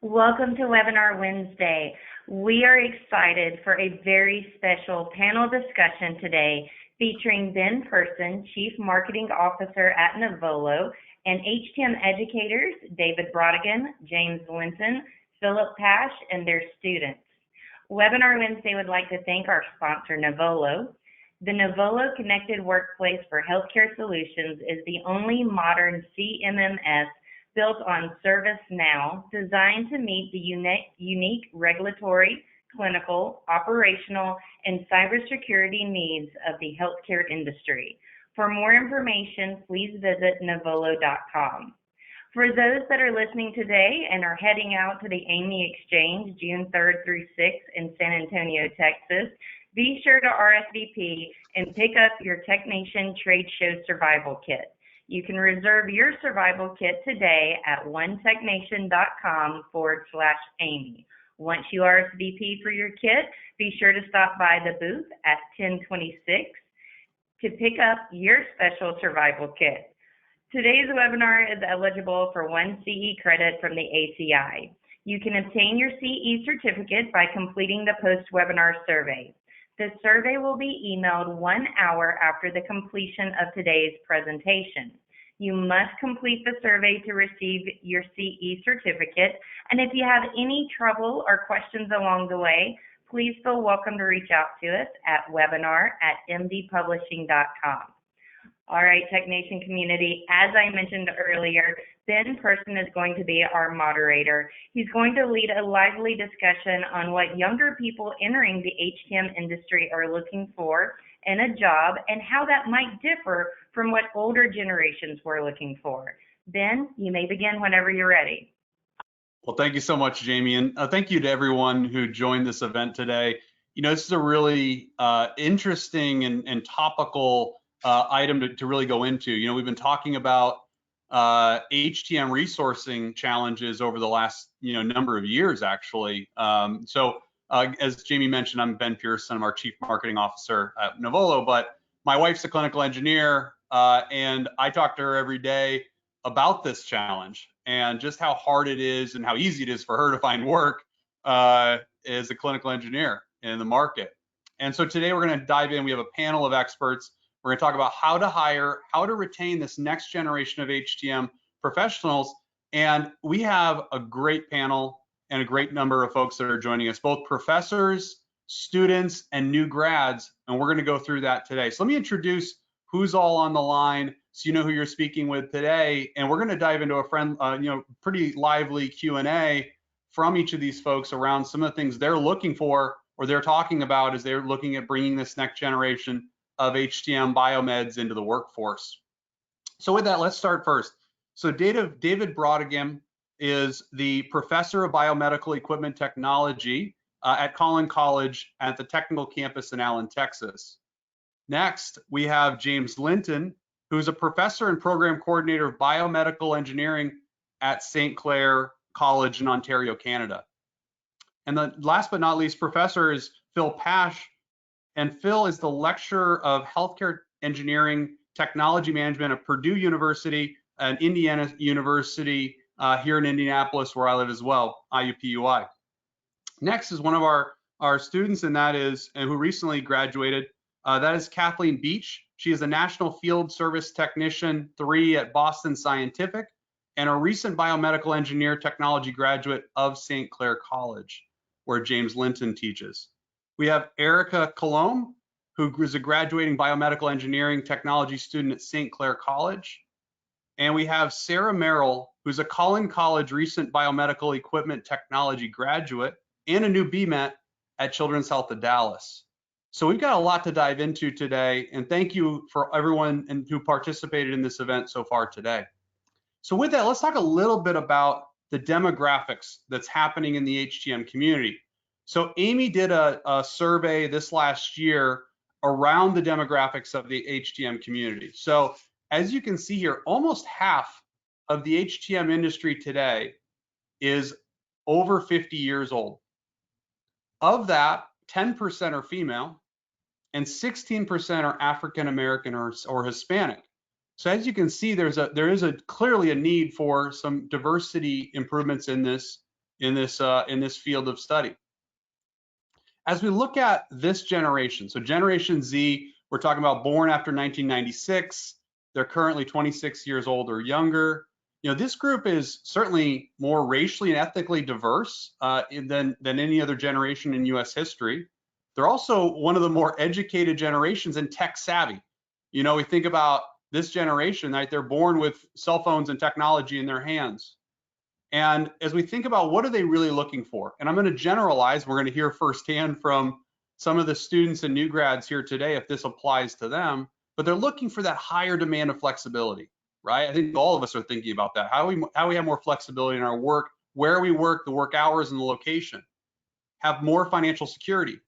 Welcome to Webinar Wednesday. We are excited for a very special panel discussion today featuring Ben Person, Chief Marketing Officer at Nuvolo, and HTM educators David Braeutigam, James Linton, Phillip Pash, and their students. Webinar Wednesday would like to thank our sponsor, Novolo. The Novolo Connected Workplace for Healthcare Solutions is the only modern CMMS built on ServiceNow, designed to meet the unique regulatory, clinical, operational, and cybersecurity needs of the healthcare industry. For more information, please visit Nuvolo.com. For those that are listening today and are heading out to the AMI Exchange June 3rd through 6th in San Antonio, Texas, be sure to RSVP and pick up your TechNation Trade Show Survival Kit. You can reserve your survival kit today at onetechnation.com/AMI. Once you RSVP for your kit, be sure to stop by the booth at 1026 to pick up your special survival kit. Today's webinar is eligible for 1 CE credit from the ACI. You can obtain your CE certificate by completing the post-webinar survey. The survey will be emailed 1 hour after the completion of today's presentation. You must complete the survey to receive your CE certificate, and if you have any trouble or questions along the way, please feel welcome to reach out to us at webinar@mdpublishing.com. All right, TechNation community, as I mentioned earlier, Ben Person is going to be our moderator. He's going to lead a lively discussion on what younger people entering the HTM industry are looking for in a job and how that might differ from what older generations were looking for. Ben, you may begin whenever you're ready. Well, thank you so much, Jamie, and thank you to everyone who joined this event today. You know, this is a really interesting and topical item to really go into. You know, we've been talking about HTM resourcing challenges over the last number of years, actually. As Jamie mentioned, I'm Ben Pearson. I'm our Chief Marketing Officer at Novolo, but my wife's a clinical engineer, and I talk to her every day about this challenge and just how hard it is and how easy it is for her to find work as a clinical engineer in the market. And so today we're going to dive in. We have a panel of experts. We're going to talk about how to hire, how to retain this next generation of HTM professionals. And we have a great panel and a great number of folks that are joining us, both professors, students, and new grads. And we're going to go through that today. So let me introduce who's all on the line so you know who you're speaking with today. And we're going to dive into a pretty lively Q&A from each of these folks around some of the things they're looking for or they're talking about as they're looking at bringing this next generation of HTM biomeds into the workforce. So with that, let's start first. So David Braeutigam is the professor of biomedical equipment technology at Collin College at the technical campus in Allen, Texas. Next, we have James Linton, who's a professor and program coordinator of biomedical engineering at St. Clair College in Ontario, Canada. And the last but not least professor is Phil Pash, and Phil is the lecturer of healthcare engineering technology management at Purdue University and Indiana University here in Indianapolis, where I live as well, IUPUI. Next is one of our students, and who recently graduated. That is Kathleen Beach. She is a National Field Service Technician 3 at Boston Scientific and a recent biomedical engineer technology graduate of St. Clair College, where James Linton teaches. We have Erica Colombe, who is a graduating biomedical engineering technology student at St. Clair College. And we have Sarah Merrill, who's a Collin College recent biomedical equipment technology graduate and a new Vmet at Children's Health of Dallas. So we've got a lot to dive into today, and thank you for everyone who participated in this event so far today. So with that, let's talk a little bit about the demographics that's happening in the HTM community. So Amy did a survey this last year around the demographics of the HTM community. So as you can see here, almost half of the HTM industry today is over 50 years old. Of that, 10% are female and 16% are African American or Hispanic. So as you can see, there is clearly a need for some diversity improvements in this in this field of study. As we look at this generation, so Generation Z, we're talking about born after 1996. They're currently 26 years old or younger. This group is certainly more racially and ethnically diverse than any other generation in U.S. history. They're also one of the more educated generations and tech savvy. We think about this generation, right? They're born with cell phones and technology in their hands. And as we think about what are they really looking for, and I'm going to generalize, we're going to hear firsthand from some of the students and new grads here today if this applies to them, but they're looking for that higher demand of flexibility, right? I think all of us are thinking about that. How we have more flexibility in our work, where we work, the work hours and the location, have more financial security,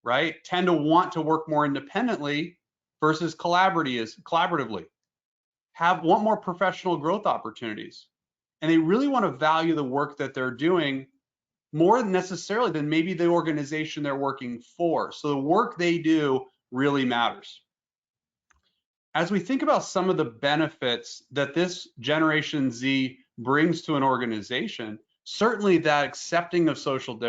right? Tend to want to work more independently versus collaboratively, want more professional growth opportunities. And they really want to value the work that they're doing more necessarily than maybe the organization they're working for. So the work they do really matters. As we think about some of the benefits that this Generation Z brings to an organization, certainly that accepting of social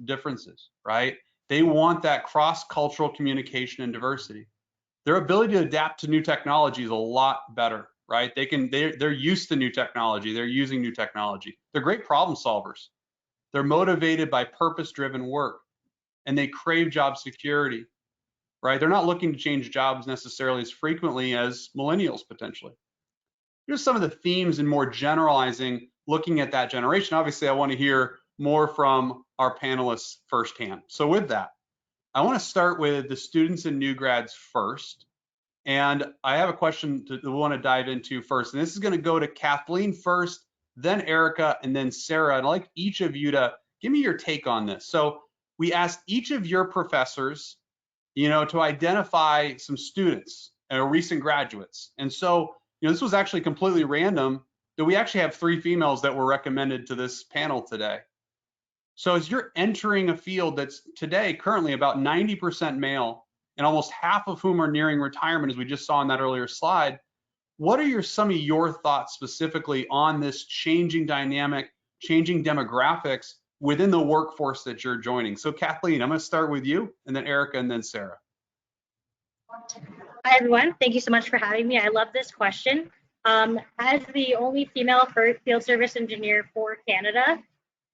differences, right? They want that cross-cultural communication and diversity. Their ability to adapt to new technology is a lot better, right? They're used to new technology. They're using new technology. They're great problem solvers. They're motivated by purpose-driven work, and they crave job security, right? They're not looking to change jobs necessarily as frequently as millennials potentially. Here's some of the themes and more generalizing looking at that generation. Obviously, I want to hear more from our panelists firsthand. So with that, I want to start with the students and new grads first. And I have a question that we want to dive into first. And this is going to go to Kathleen first, then Erica, and then Sarah. And I'd like each of you to give me your take on this. So we asked each of your professors, to identify some students or recent graduates. And so, this was actually completely random, that we actually have 3 females that were recommended to this panel today. So as you're entering a field that's today currently about 90% male, and almost half of whom are nearing retirement, as we just saw in that earlier slide, what are some of your thoughts specifically on this changing dynamic, changing demographics within the workforce that you're joining? So Kathleen, I'm going to start with you, and then Erica, and then Sarah. Hi, everyone. Thank you so much for having me. I love this question. As the only female field service engineer for Canada,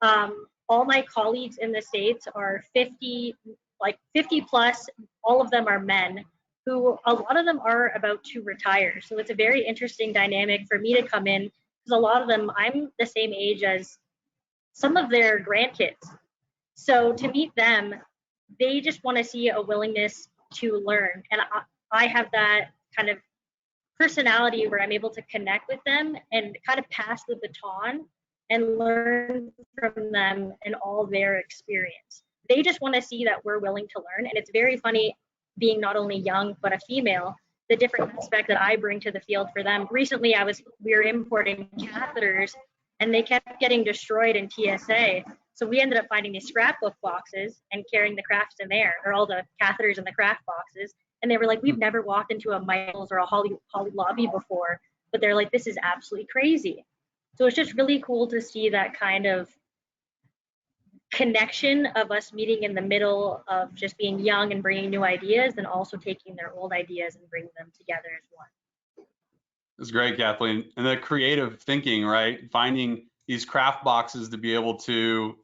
all my colleagues in the States are 50 plus. All of them are men, who a lot of them are about to retire. So it's a very interesting dynamic for me to come in, because a lot of them, I'm the same age as some of their grandkids. So to meet them, they just want to see a willingness to learn. And I have that kind of personality where I'm able to connect with them and kind of pass the baton and learn from them and all their experience. They just want to see that we're willing to learn. And it's very funny being not only young, but a female, the different aspect that I bring to the field for them. Recently, we were importing catheters, and they kept getting destroyed in TSA. So we ended up finding these scrapbook boxes and carrying the crafts in there, or all the catheters in the craft boxes. And they were like, we've never walked into a Michael's or a Holly lobby before, but they're like, this is absolutely crazy. So it's just really cool to see that kind of connection of us meeting in the middle of just being young and bringing new ideas, and also taking their old ideas and bringing them together as one. That's great, Kathleen. And the creative thinking, right? Finding these craft boxes to be able to,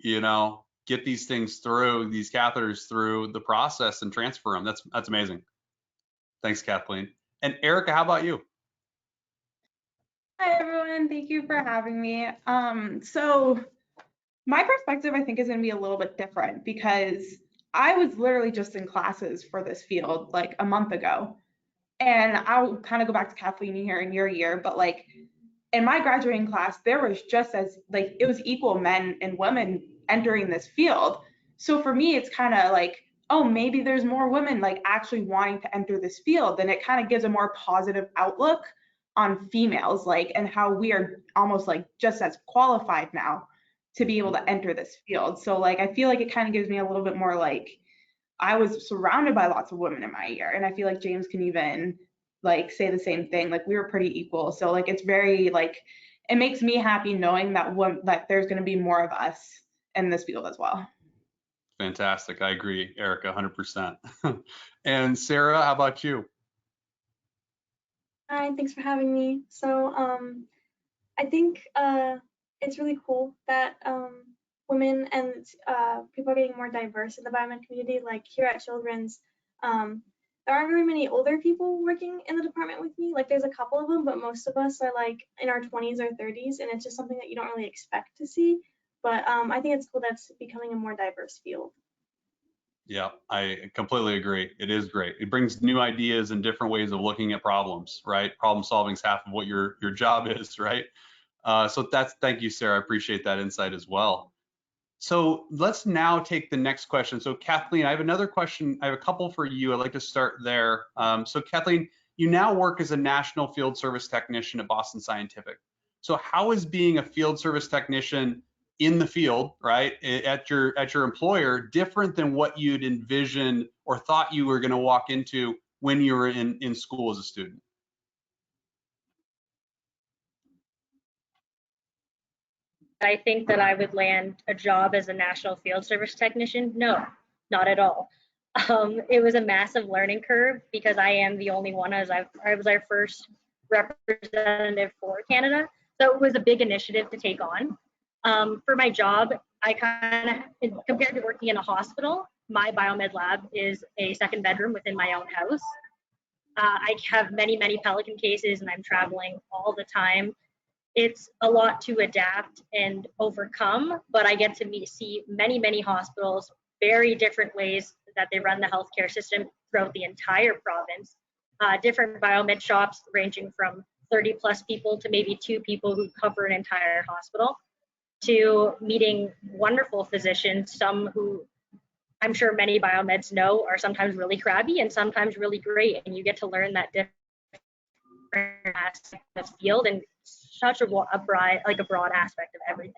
get these things through, these catheters through the process and transfer them. That's amazing. Thanks, Kathleen. And Erica, how about you? Hi, everyone. Thank you for having me. So my perspective, I think, is going to be a little bit different, because I was literally just in classes for this field like a month ago. And I'll kind of go back to Kathleen here in your year, but like in my graduating class, there was just it was equal men and women entering this field. So for me, it's kind of like, oh, maybe there's more women like actually wanting to enter this field. And it kind of gives a more positive outlook on females, and how we are almost like just as qualified now to be able to enter this field. So I feel like it kind of gives me a little bit more I was surrounded by lots of women in my year, and I feel like James can even say the same thing. We were pretty equal. So it's very it makes me happy knowing that there's going to be more of us in this field as well. Fantastic. I agree, Erica, 100%. And Sarah, how about you? Hi, thanks for having me. So I think it's really cool that women and people are getting more diverse in the biomed community. Like here at Children's, there aren't very many older people working in the department with me. Like there's a couple of them, but most of us are like in our 20s or 30s, and it's just something that you don't really expect to see. But I think it's cool that's becoming a more diverse field. Yeah, I completely agree. It is great. It brings new ideas and different ways of looking at problems, right? Problem solving is half of what your job is, right? So thank you, Sarah. I appreciate that insight as well. So let's now take the next question. So Kathleen, I have another question. I have a couple for you. I'd like to start there. So Kathleen, you now work as a national field service technician at Boston Scientific. So how is being a field service technician in the field, right, at your employer, different than what you'd envisioned or thought you were going to walk into when you were in school as a student? I think that I would land a job as a national field service technician. No, not at all. It was a massive learning curve because I am the only one, as I was our first representative for Canada. So it was a big initiative to take on. For my job, I kind of, compared to working in a hospital, my biomed lab is a second bedroom within my own house. I have many, many Pelican cases and I'm traveling all the time. It's a lot to adapt and overcome, but I get to see many, many hospitals, very different ways that they run the healthcare system throughout the entire province. Different biomed shops ranging from 30 plus people to maybe 2 people who cover an entire hospital, to meeting wonderful physicians, some who I'm sure many biomeds know are sometimes really crabby and sometimes really great, and you get to learn that different aspect of the field and such a broad aspect of everything.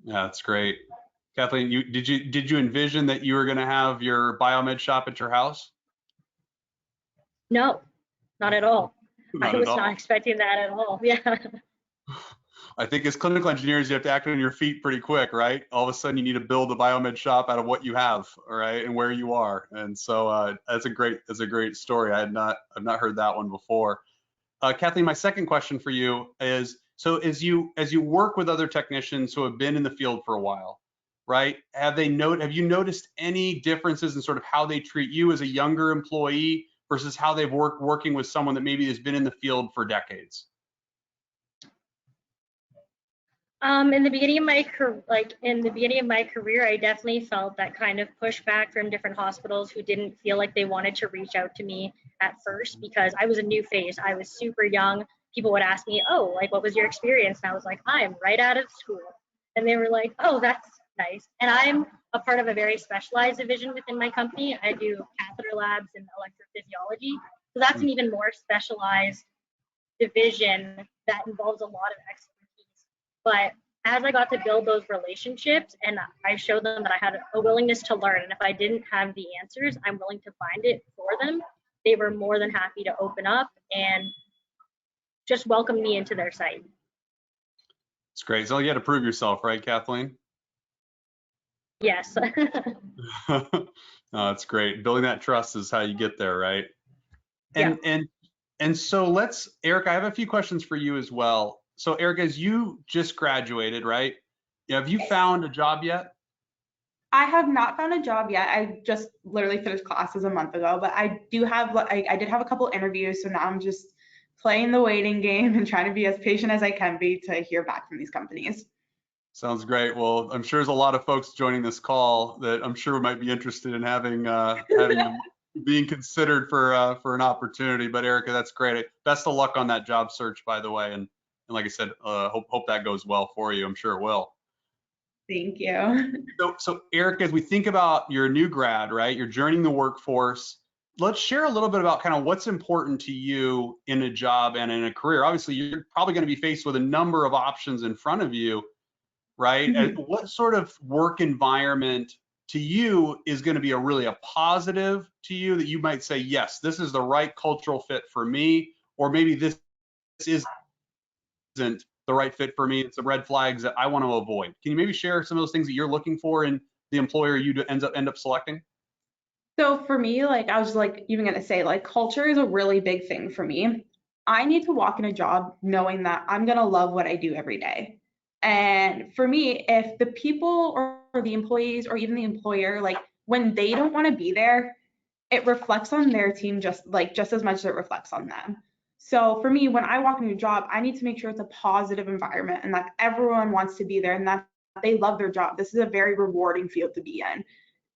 Yeah, that's great. Kathleen, did you envision that you were going to have your biomed shop at your house? No, not at all. Not I was at all. not expecting that at all. Yeah. I think as clinical engineers, you have to act on your feet pretty quick, right? All of a sudden, you need to build a biomed shop out of what you have, all right, and where you are. And so that's a great story. I've not heard that one before. Kathleen, my second question for you is: so as you work with other technicians who have been in the field for a while, right? Have you noticed any differences in sort of how they treat you as a younger employee versus how they've working with someone that maybe has been in the field for decades? In the beginning of my career, I definitely felt that kind of pushback from different hospitals who didn't feel like they wanted to reach out to me at first because I was a new face. I was super young. People would ask me, "Oh, like what was your experience?" And I was like, "I'm right out of school." And they were like, "Oh, that's nice." And I'm a part of a very specialized division within my company. I do catheter labs and electrophysiology. So that's an even more specialized division that involves a lot of expertise. But as I got to build those relationships and I showed them that I had a willingness to learn, and if I didn't have the answers, I'm willing to find it for them, they were more than happy to open up and just welcome me into their site. It's great. So you had to prove yourself, right, Kathleen? Yes. No, that's great. Building that trust is how you get there, right? And so Eric, I have a few questions for you as well. So Eric, as you just graduated, right? Have you found a job yet? I have not found a job yet. I just literally finished classes a month ago, but I did have a couple interviews, so now I'm just playing the waiting game and trying to be as patient as I can be to hear back from these companies. Sounds great. Well, I'm sure there's a lot of folks joining this call that I'm sure might be interested in having them being considered for an opportunity. But Erica, that's great. Best of luck on that job search, by the way. And like I said, hope that goes well for you. I'm sure it will. Thank you. So Erica, as we think about your new grad, right? You're joining the workforce. Let's share a little bit about kind of what's important to you in a job and in a career. Obviously, you're probably going to be faced with a number of options in front of you, right? Mm-hmm. What sort of work environment to you is going to be a positive to you that you might say, yes, this is the right cultural fit for me, or maybe this is isn't the right fit for me. It's the red flags that I want to avoid. Can you maybe share some of those things that you're looking for in the employer you end up selecting? So for me, like I was like even gonna say, like culture is a really big thing for me. I need to walk in a job knowing that I'm gonna love what I do every day. And for me, if the people or the employees or even the employer, like when they don't want to be there, it reflects on their team just as much as it reflects on them. So for me, when I walk into a job, I need to make sure it's a positive environment and that everyone wants to be there and that they love their job. This is a very rewarding field to be in.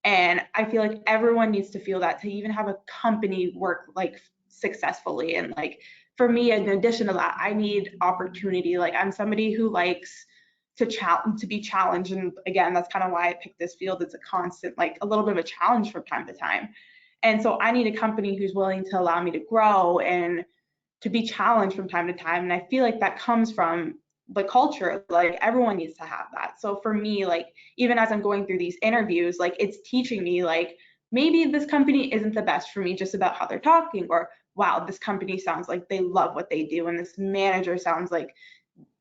And I feel like everyone needs to feel that to even have a company work like successfully. And like for me, in addition to that, I need opportunity. Like I'm somebody who likes to be challenged. And again, that's kind of why I picked this field. It's a constant, like a little bit of a challenge from time to time. And so I need a company who's willing to allow me to grow and to be challenged from time to time. And I feel like that comes from the culture. Like everyone needs to have that. So for me, like even as I'm going through these interviews, like it's teaching me like maybe this company isn't the best for me just about how they're talking, or wow, this company sounds like they love what they do, and this manager sounds like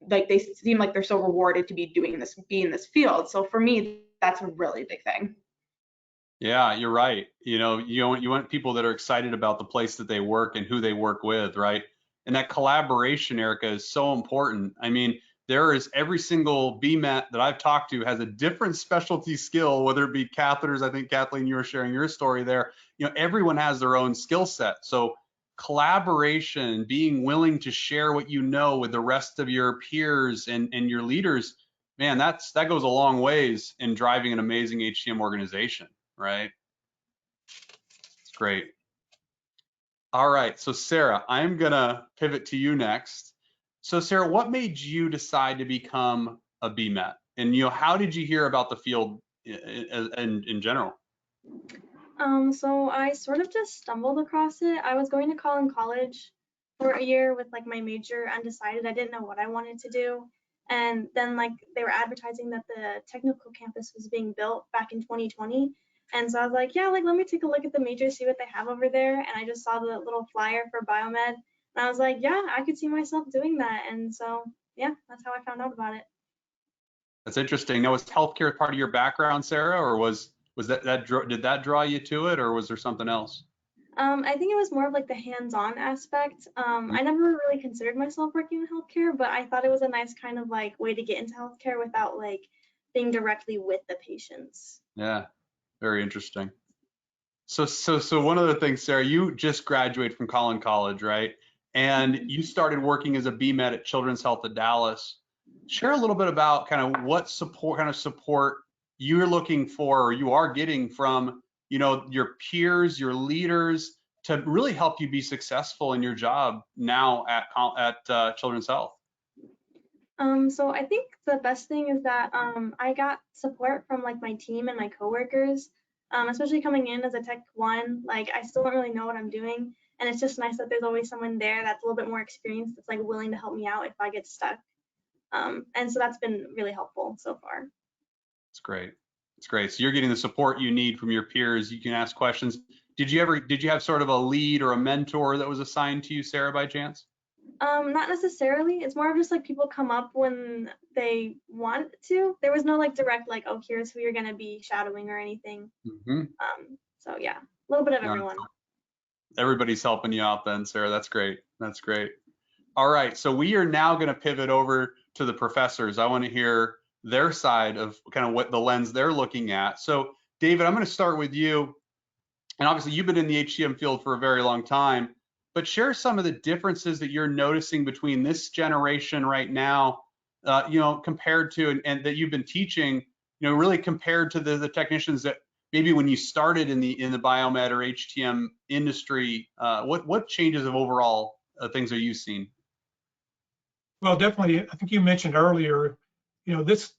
they seem like they're so rewarded to be doing this, be in this field. So for me, that's a really big thing. Yeah, you're right. You want people that are excited about the place that they work and who they work with, right? And that collaboration, Erica, is so important. I mean, there is every single Vmet that I've talked to has a different specialty skill, whether it be catheters. I think Kathleen, you were sharing your story there. Everyone has their own skill set. So collaboration, being willing to share what you know with the rest of your peers and your leaders, man, that goes a long ways in driving an amazing HTM organization, right? It's great. All right, so Sarah, I'm gonna pivot to you next. So Sarah, what made you decide to become a Vmet? And how did you hear about the field in general? So I sort of just stumbled across it. I was going to call in college for a year with like my major undecided. I didn't know what I wanted to do. And then like they were advertising that the technical campus was being built back in 2020. And so I was like, yeah, like let me take a look at the major, see what they have over there. And I just saw the little flyer for biomed. And I was like, yeah, I could see myself doing that. And so yeah, that's how I found out about it. That's interesting. Now, was healthcare part of your background, Sarah, or did that draw you to it, or was there something else? I think it was more of like the hands-on aspect. I never really considered myself working in healthcare, but I thought it was a nice kind of like way to get into healthcare without like being directly with the patients. Yeah, very interesting. So one other thing, Sarah, you just graduated from Collin College, right? And you started working as a Vmet at Children's Health of Dallas. Share a little bit about kind of what support you're looking for or you are getting from, your peers, your leaders to really help you be successful in your job now at Children's Health. So I think the best thing is that I got support from like my team and my coworkers, especially coming in as a Tech 1. Like I still don't really know what I'm doing, and it's just nice that there's always someone there that's a little bit more experienced that's like willing to help me out if I get stuck. And so that's been really helpful so far. It's great. It's great. So you're getting the support you need from your peers. You can ask questions. Did you have sort of a lead or a mentor that was assigned to you, Sarah, by chance? Not necessarily. It's more of just like people come up when they want to. There was no like direct like, oh, here's who you're gonna be shadowing or anything. So yeah, a little bit of everyone. Everybody's helping you out then, Sarah. That's great. That's great. All right, so we are now going to pivot over to the professors. I want to hear their side of kind of what the lens they're looking at. So David, I'm going to start with you. And obviously you've been in the HTM field for a very long time, but share some of the differences that you're noticing between this generation right now, compared to, and that you've been teaching, really compared to the technicians that maybe when you started in the biomed or HTM industry, what changes of overall things are you seeing? Well, definitely. I think you mentioned earlier, the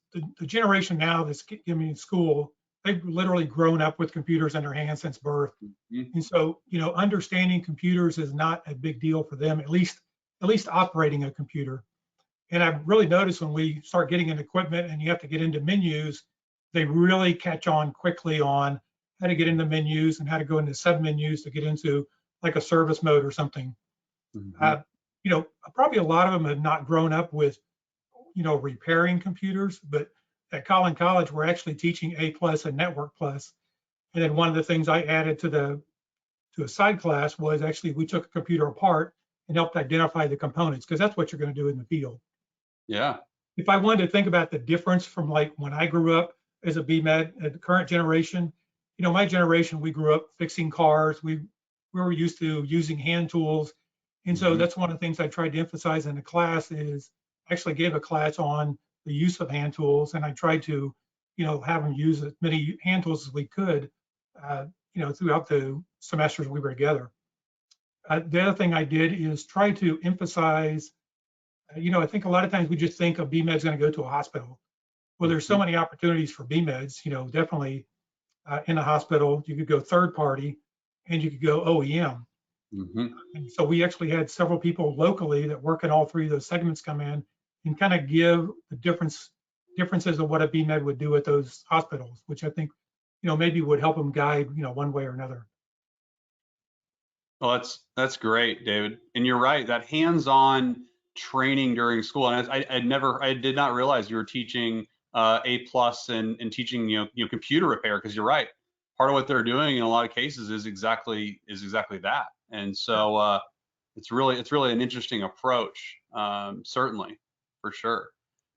generation now that's in school, they've literally grown up with computers in their hands since birth. And so, understanding computers is not a big deal for them, at least operating a computer. And I've really noticed when we start getting into equipment and you have to get into menus, they really catch on quickly on how to get into menus and how to go into sub menus to get into like a service mode or something. you know, probably a lot of them have not grown up with, you know, repairing computers, but at Collin College, we're actually teaching A+ and Network Plus. And then one of the things I added to a side class was actually we took a computer apart and helped identify the components, because that's what you're going to do in the field. Yeah. If I wanted to think about the difference from like when I grew up as a BMed at the current generation, you know, my generation, we grew up fixing cars. We were used to using hand tools. And so that's one of the things I tried to emphasize in the class is actually gave a class on the use of hand tools. And I tried to, you know, have them use as many hand tools as we could, you know, throughout the semesters we were together. The other thing I did is try to emphasize, you know, I think a lot of times we just think a BMed's going to go to a hospital. Well, there's so many opportunities for BMeds, you know, definitely in a hospital, you could go third party and you could go OEM. And so we actually had several people locally that work in all three of those segments come in and kind of give the differences of what a BMed would do at those hospitals, which I think, you know, maybe would help them guide, you know, one way or another. Well, that's great, David. And you're right, that hands-on training during school. And I did not realize you were teaching A+ and teaching, you know, computer repair, because you're right. Part of what they're doing in a lot of cases is exactly that. And so it's really an interesting approach, certainly, for sure.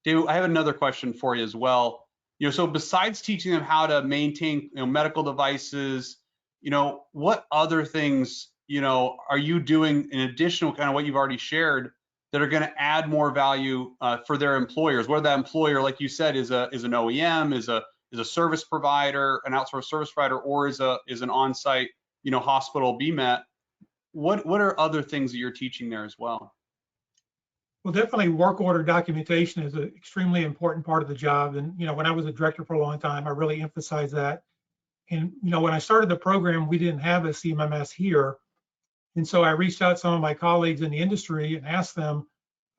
David, I have another question for you as well. You know, so besides teaching them how to maintain, you know, medical devices, you know, what other things, you know, are you doing in additional kind of what you've already shared that are going to add more value for their employers? Whether that employer, like you said, is an OEM, is a service provider, an outsourced service provider, or is an on-site, you know, hospital BMet. What are other things that you're teaching there as well? Well, definitely work order documentation is an extremely important part of the job. And, you know, when I was a director for a long time, I really emphasized that. And, you know, when I started the program, we didn't have a CMMS here. And so I reached out to some of my colleagues in the industry and asked them,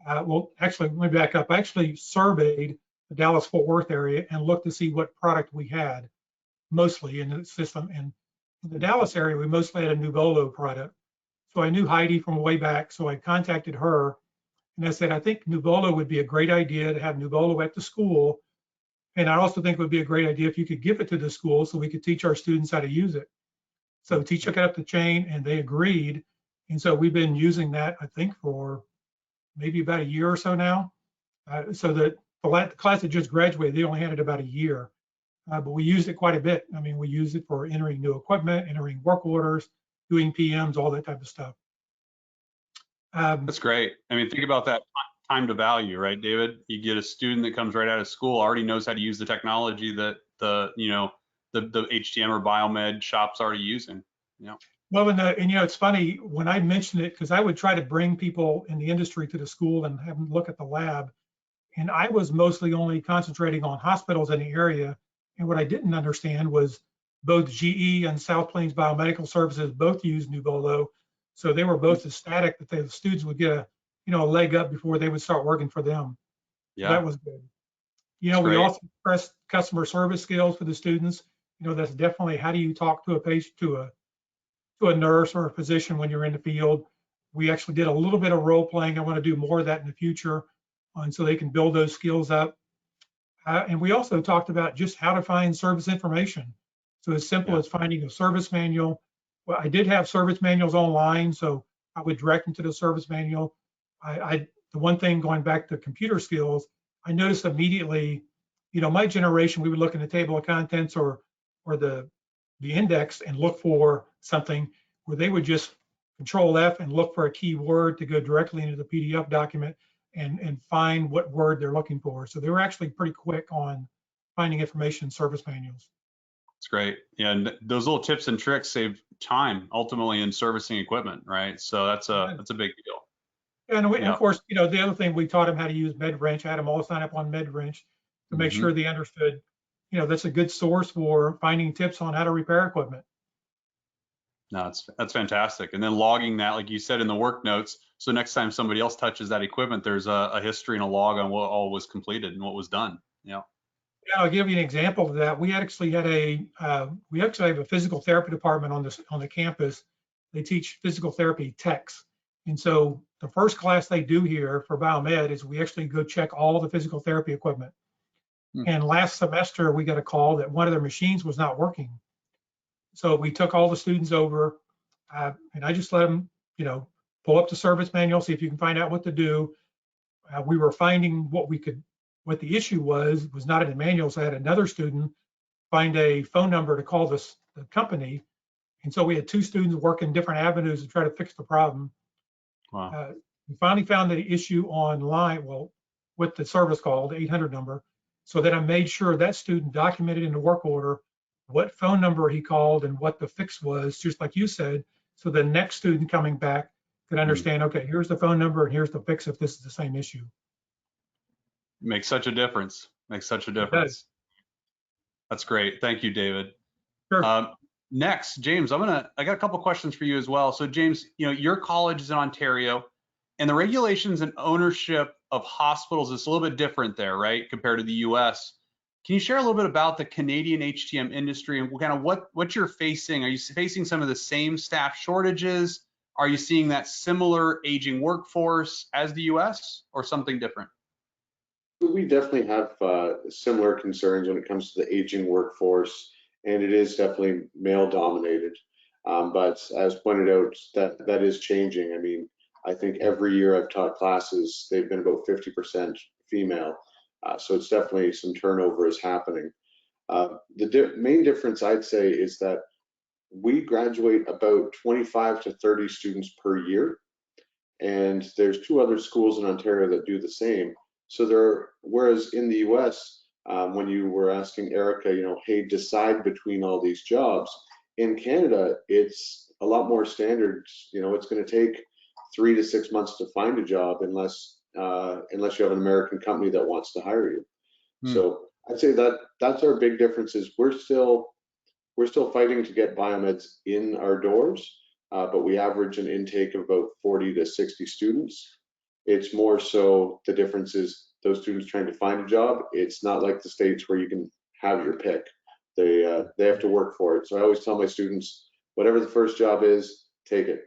well, actually, let me back up. I actually surveyed the Dallas-Fort Worth area and looked to see what product we had mostly in the system. And in the Dallas area, we mostly had a Nuvolo product. So I knew Heidi from way back. So I contacted her and I said, I think Novolo would be a great idea to have Nuvolo at the school. And I also think it would be a great idea if you could give it to the school so we could teach our students how to use it. So T took it up the chain and they agreed. And so we've been using that, I think, for maybe about a year or so now. So that the class that just graduated, they only had it about a year, but we used it quite a bit. I mean, we used it for entering new equipment, entering work orders, doing PMs, all that type of stuff. That's great. I mean, think about that time to value, right, David? You get a student that comes right out of school, already knows how to use the technology that the HTM or biomed shop's already using. Yeah. Well, and you know, it's funny when I mentioned it, because I would try to bring people in the industry to the school and have them look at the lab. And I was mostly only concentrating on hospitals in the area. And what I didn't understand was both GE and South Plains Biomedical Services both use Nuvolo. So they were both ecstatic that the students would get a leg up before they would start working for them. Yeah. So that was good. You know, we also expressed customer service skills for the students. You know, that's definitely how do you talk to a patient, to a nurse or a physician when you're in the field. We actually did a little bit of role playing. I want to do more of that in the future, and so they can build those skills up. And we also talked about just how to find service information. So as simple as finding a service manual. Well, I did have service manuals online, so I would direct them to the service manual. The one thing going back to computer skills, I noticed immediately, you know, my generation, we would look in the table of contents or the index and look for something, where they would just Control F and look for a keyword to go directly into the PDF document and find what word they're looking for. So they were actually pretty quick on finding information in service manuals. It's great. Yeah, and those little tips and tricks save time ultimately in servicing equipment, right? So that's a big deal. And of course, you know, the other thing, we taught them how to use MedWrench. I had them all sign up on MedWrench to make sure they understood, you know, that's a good source for finding tips on how to repair equipment. No, that's fantastic. And then logging that, like you said, in the work notes. So next time somebody else touches that equipment, there's a history and a log on what all was completed and what was done. Yeah. Yeah, I'll give you an example of that. We actually have a physical therapy department on the campus. They teach physical therapy techs, And so the first class they do here for biomed is we actually go check all the physical therapy equipment. And last semester, we got a call that one of their machines was not working. So we took all the students over, and I just let them, pull up the service manual, see if you can find out what to do. We were finding what the issue was not in the manual. So I had another student find a phone number to call the company. And so we had 2 students working different avenues to try to fix the problem. Wow. We finally found the issue online, with the service call, the 800 number. So then I made sure that student documented in the work order what phone number he called and what the fix was, just like you said, so the next student coming back could understand, okay, here's the phone number and here's the fix if this is the same issue. Makes such a difference. Makes such a difference. That's great. Thank you, David. Sure. Next, James, I got a couple questions for you as well. So James, your college is in Ontario, and the regulations and ownership of hospitals is a little bit different there, right, compared to the US. Can you share a little bit about the Canadian HTM industry and kind of what you're facing? Are you facing some of the same staff shortages? Are you seeing that similar aging workforce as the US or something different? We definitely have similar concerns when it comes to the aging workforce, and it is definitely male dominated. But as pointed out, that is changing. I mean, I think every year I've taught classes, they've been about 50% female. So it's definitely some turnover is happening. The main difference I'd say is that we graduate about 25 to 30 students per year. And there's 2 other schools in Ontario that do the same. So whereas in the US, when you were asking Erica, hey, decide between all these jobs, in Canada, it's a lot more standard. It's going to take 3 to 6 months to find a job unless you have an American company that wants to hire you. So I'd say that's our big difference is we're still fighting to get biomeds in our doors, but we average an intake of about 40 to 60 students. It's more so the difference is those students trying to find a job. It's not like the States where you can have your pick. They have to work for it. So I always tell my students, whatever the first job is, take it.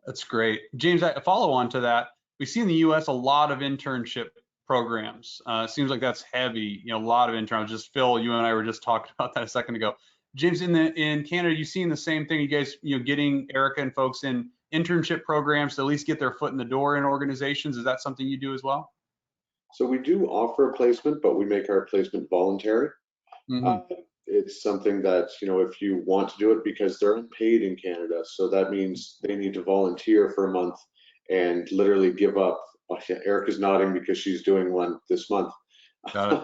That's great. James, a follow on to that, we see in the US a lot of internship programs. It seems like that's heavy, a lot of interns. Just Phil, you and I were just talking about that a second ago. James, in Canada, you seeing the same thing? You guys, getting Erica and folks in internship programs to at least get their foot in the door in organizations. Is that something you do as well? So we do offer a placement, but we make our placement voluntary. It's something that, if you want to do it, because they're unpaid in Canada, so that means they need to volunteer for a month and literally give up. Erica's nodding because she's doing one this month. Got it.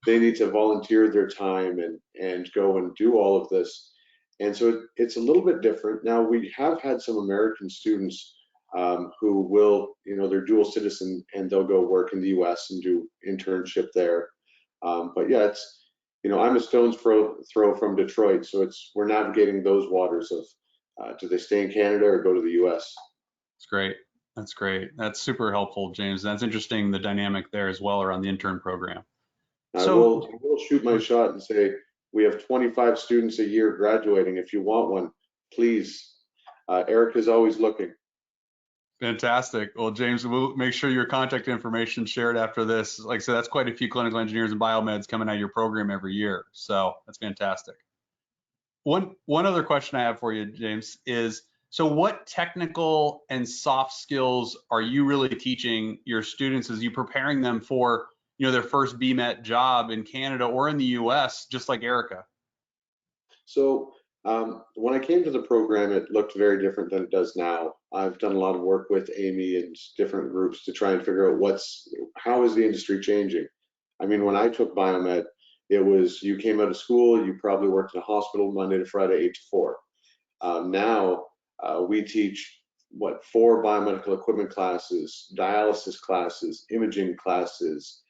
They need to volunteer their time and go and do all of this. And so it's a little bit different. Now, we have had some American students who will, they're dual citizen and they'll go work in the US and do internship there. But yeah, it's, I'm a stone's throw from Detroit. So we're navigating those waters of do they stay in Canada or go to the US? That's great. That's great. That's super helpful, James. That's interesting, the dynamic there as well around the intern program. I will shoot my shot and say, we have 25 students a year graduating. If you want one, please. Erica's always looking. Fantastic. Well, James, we'll make sure your contact information shared after this. Like I said, that's quite a few clinical engineers and biomeds coming out of your program every year. So that's fantastic. One other question I have for you, James, is so what technical and soft skills are you really teaching your students as you preparing them for their first Vmet job in Canada or in the US, just like Erica? So when I came to the program, it looked very different than it does now. I've done a lot of work with Amy and different groups to try and figure out how is the industry changing. I mean, when I took biomed, it was you came out of school, you probably worked in a hospital Monday to Friday, 8 to 4. Now we teach 4 biomedical equipment classes, dialysis classes, imaging classes,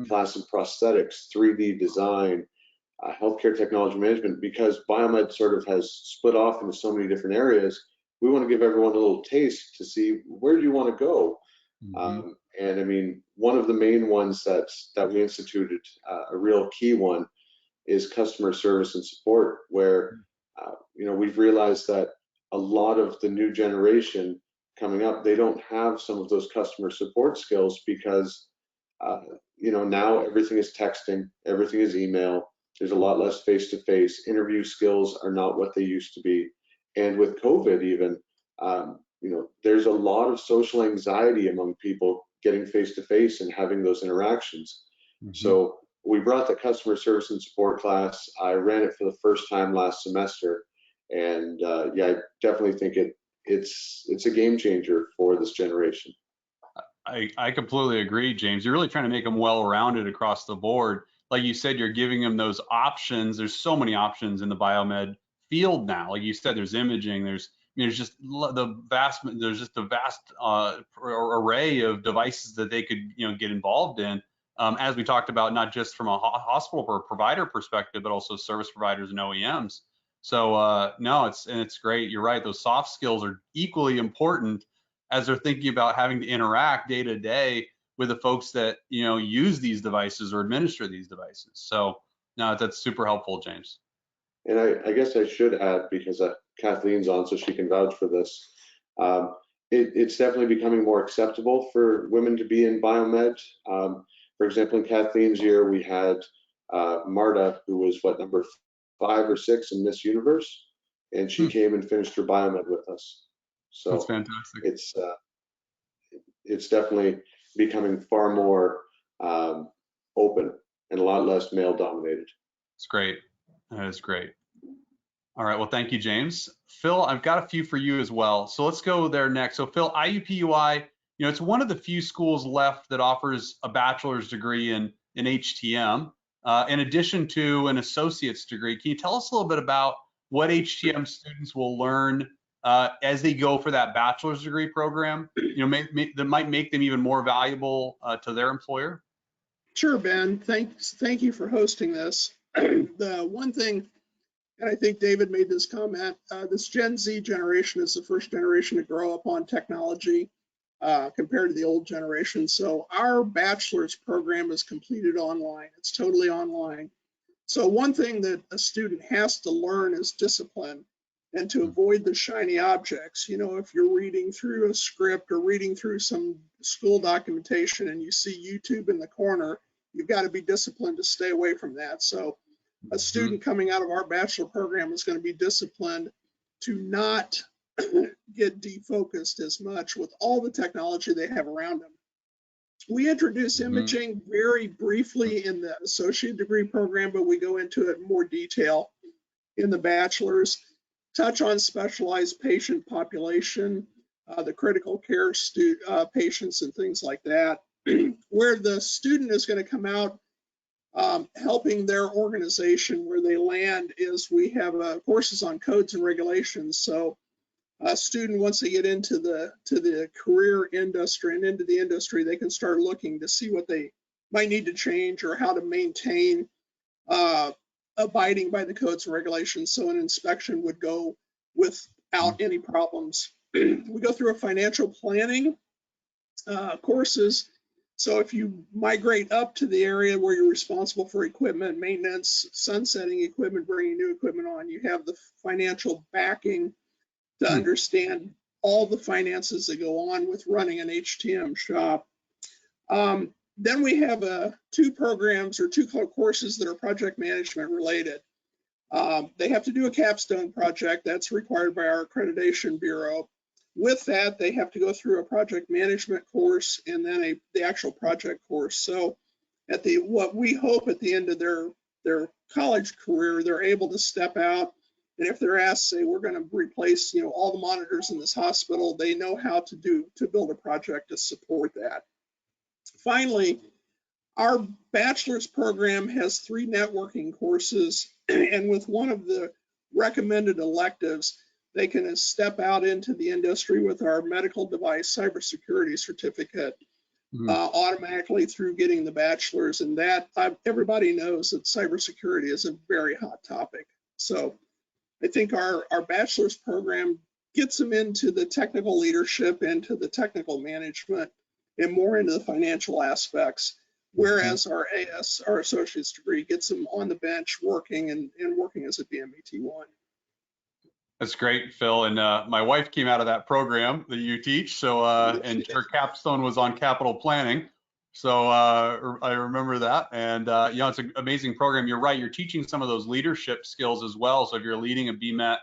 class in prosthetics, 3D design, healthcare technology management. Because biomed sort of has split off into so many different areas, we want to give everyone a little taste to see where do you want to go. And I mean, one of the main ones that we instituted, a real key one, is customer service and support, where we've realized that a lot of the new generation coming up, they don't have some of those customer support skills because, you know, now everything is texting, everything is email. There's a lot less face-to-face. Interview skills are not what they used to be. And with COVID even, you know, there's a lot of social anxiety among people getting face-to-face and having those interactions. So we brought the customer service and support class. I ran it for the first time last semester. And yeah, I definitely think it's a game changer for this generation. I completely agree, James. You're really trying to make them well-rounded across the board. Like you said, you're giving them those options. There's so many options in the biomed field now. Like you said, there's imaging. There's just the vast array of devices that they could, you know, get involved in. As we talked about, not just from a hospital or provider perspective, but also service providers and OEMs. So no, it's great. You're right. Those soft skills are equally important as they're thinking about having to interact day to day with the folks that, you know, use these devices or administer these devices. So no, that's super helpful, James. And I guess I should add, because Kathleen's on so she can vouch for this, it's definitely becoming more acceptable for women to be in biomed. For example, in Kathleen's year, we had Marta, who was number 5 or 6 in Miss Universe, and she came and finished her biomed with us. So that's fantastic. It's definitely becoming far more open and a lot less male dominated. It's great. That is great. All right. Well, thank you, James. Phil, I've got a few for you as well. So let's go there next. So Phil, IUPUI, you know, it's one of the few schools left that offers a bachelor's degree in HTM, in addition to an associate's degree. Can you tell us a little bit about what HTM students will learn as they go for that bachelor's degree program, you know, that might make them even more valuable to their employer? Sure, Ben. Thank you for hosting this. The one thing, and I think David made this comment, this Gen Z generation is the first generation to grow up on technology compared to the old generation. So our bachelor's program is completed online. It's totally online. So one thing that a student has to learn is discipline and to avoid the shiny objects. You know, if you're reading through a script or reading through some school documentation and you see YouTube in the corner, you've got to be disciplined to stay away from that. So a student coming out of our bachelor program is going to be disciplined to not get defocused as much with all the technology they have around them. We introduce imaging very briefly in the associate degree program, but we go into it in more detail in the bachelor's. Touch on specialized patient population, the critical care patients and things like that. Where the student is going to come out helping their organization where they land is we have courses on codes and regulations. So a student, once they get into the career industry and into the industry, they can start looking to see what they might need to change or how to maintain abiding by the codes and regulations. So an inspection would go without any problems. We go through a financial planning courses. So if you migrate up to the area where you're responsible for equipment maintenance, sunsetting equipment, bringing new equipment on, you have the financial backing to understand all the finances that go on with running an HTM shop. Then we have 2 programs or 2 courses that are project management related. They have to do a capstone project that's required by our accreditation bureau. With that, they have to go through a project management course and then the actual project course. So at what we hope at the end of their college career, they're able to step out, and if they're asked, say, we're going to replace, you know, all the monitors in this hospital, they know how to build a project to support that. Finally, our bachelor's program has 3 networking courses, and with one of the recommended electives, they can step out into the industry with our medical device cybersecurity certificate automatically through getting the bachelor's. And that everybody knows that cybersecurity is a very hot topic. So I think our bachelor's program gets them into the technical leadership, into the technical management, and more into the financial aspects. Whereas our associate's degree, gets them on the bench working and working as a BMET1. That's great, Phil. And my wife came out of that program that you teach. So, and her capstone was on capital planning. So I remember that. And, you know, it's an amazing program. You're right. You're teaching some of those leadership skills as well. So if you're leading a Vmet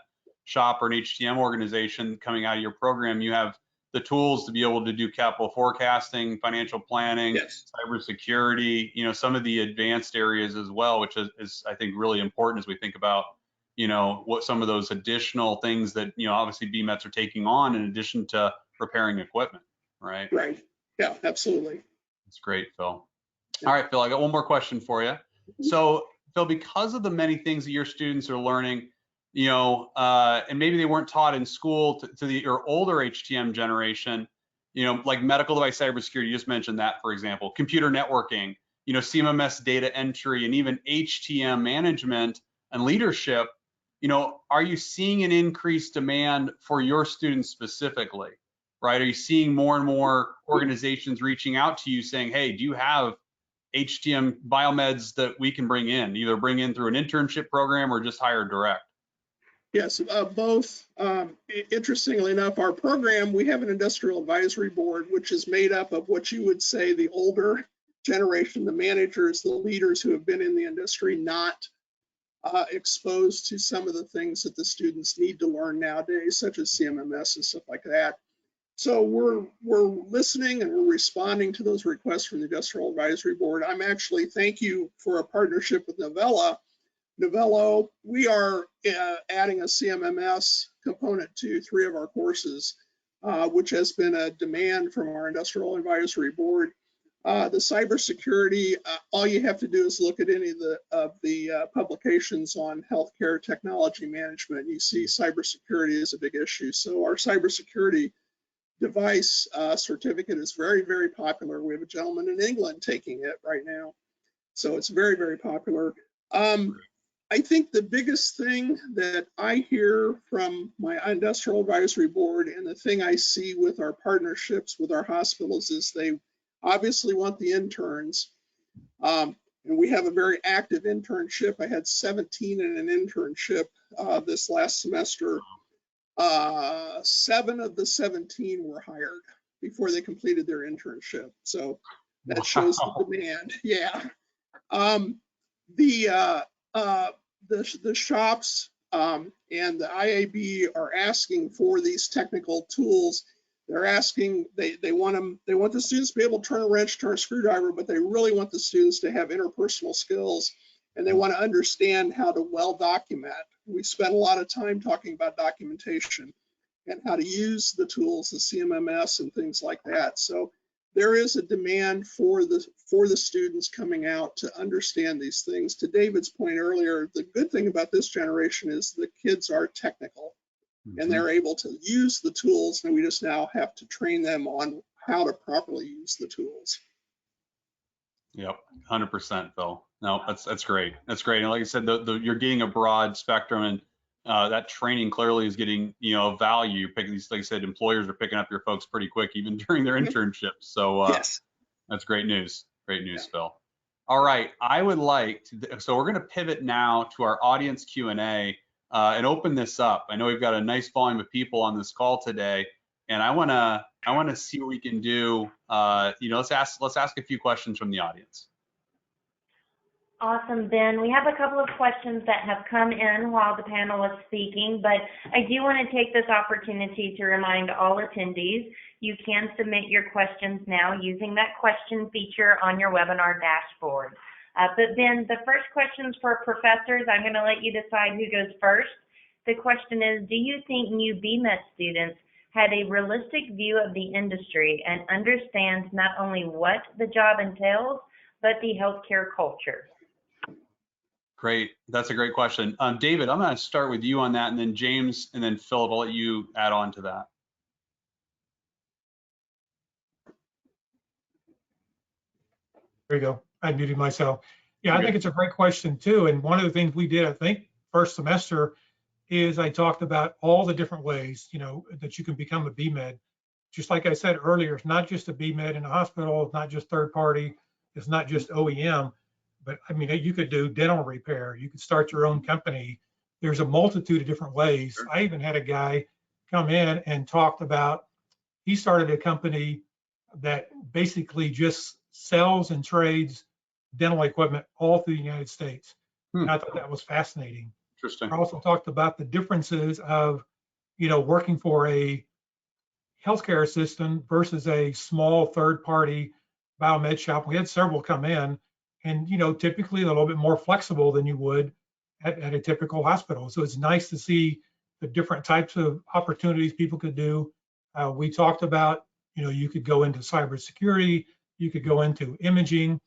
shop or an HTM organization coming out of your program, you have the tools to be able to do capital forecasting, financial planning, Yes. cybersecurity, you know, some of the advanced areas as well, which is I think really important as we think about, you know, what some of those additional things that, you know, obviously BMETs are taking on in addition to repairing equipment, right? Right. Yeah, absolutely. That's great, Phil. Yeah. All right, Phil, I got one more question for you. So, Phil, because of the many things that your students are learning, you know, and maybe they weren't taught in school to your older HTM generation, you know, like medical device cybersecurity, you just mentioned that, for example, computer networking, you know, CMMS data entry, and even HTM management and leadership, you know, are you seeing an increased demand for your students specifically, right? Are you seeing more and more organizations reaching out to you saying, hey, do you have HTM biomeds that we can bring in, either bring in through an internship program or just hire direct? Yes, both. Interestingly enough, our program, we have an industrial advisory board, which is made up of what you would say the older generation, the managers, the leaders who have been in the industry, not exposed to some of the things that the students need to learn nowadays, such as CMMS and stuff like that. So we're listening and we're responding to those requests from the Industrial Advisory Board. Thank you for a partnership with Novolo. We are adding a CMMS component to 3 of our courses, which has been a demand from our Industrial Advisory Board. The cybersecurity, all you have to do is look at any of the publications on healthcare technology management. You see cybersecurity is a big issue. So our cybersecurity device certificate is very, very popular. We have a gentleman in England taking it right now. So it's very, very popular. I think the biggest thing that I hear from my industrial advisory board and the thing I see with our partnerships with our hospitals is they obviously want the interns. And we have a very active internship. I had 17 in an internship this last semester. 7 of the 17 were hired before they completed their internship. So that shows the demand. Yeah. The shops and the IAB are asking for these technical tools. They're asking, they want the students to be able to turn a wrench, turn a screwdriver, but they really want the students to have interpersonal skills, and they want to understand how to well document. We spent a lot of time talking about documentation and how to use the tools, the CMMS and things like that. So there is a demand for the students coming out to understand these things. To David's point earlier, the good thing about this generation is the kids are technical and they're able to use the tools, and we just now have to train them on how to properly use the tools. Yep, 100%, Phil. No, that's great. That's great. And like I said, you're getting a broad spectrum, and that training clearly is getting, you know, value. Like I said, employers are picking up your folks pretty quick, even during their internships. So yes, that's great news. Great news, Phil. All right, I would like to. So we're going to pivot now to our audience Q&A and open this up. I know we've got a nice volume of people on this call today, and I want to see what we can do. You know, let's ask a few questions from the audience. Awesome, Ben. We have a couple of questions that have come in while the panel was speaking, but I do want to take this opportunity to remind all attendees you can submit your questions now using that question feature on your webinar dashboard. But Ben, the first question's for professors. I'm going to let you decide who goes first. The question is, do you think new Vmet students had a realistic view of the industry and understand not only what the job entails, but the healthcare culture? Great. That's a great question. David, I'm going to start with you on that, and then James, and then Phillip, I'll let you add on to that. There you go. I muted myself. Yeah, I think it's a great question too. And one of the things we did, I think, first semester is I talked about all the different ways, you know, that you can become a BMed. Just like I said earlier, it's not just a BMed in a hospital, it's not just third party, it's not just OEM, but I mean, you could do dental repair, you could start your own company, there's a multitude of different ways. Sure. I even had a guy come in and talked about, he started a company that basically just sells and trades dental equipment all through the United States. And I thought that was fascinating. Interesting. I also talked about the differences of, working for a healthcare system versus a small third-party biomed shop. We had several come in, and typically a little bit more flexible than you would at a typical hospital. So it's nice to see the different types of opportunities people could do. We talked about, you could go into cybersecurity, you could go into imaging,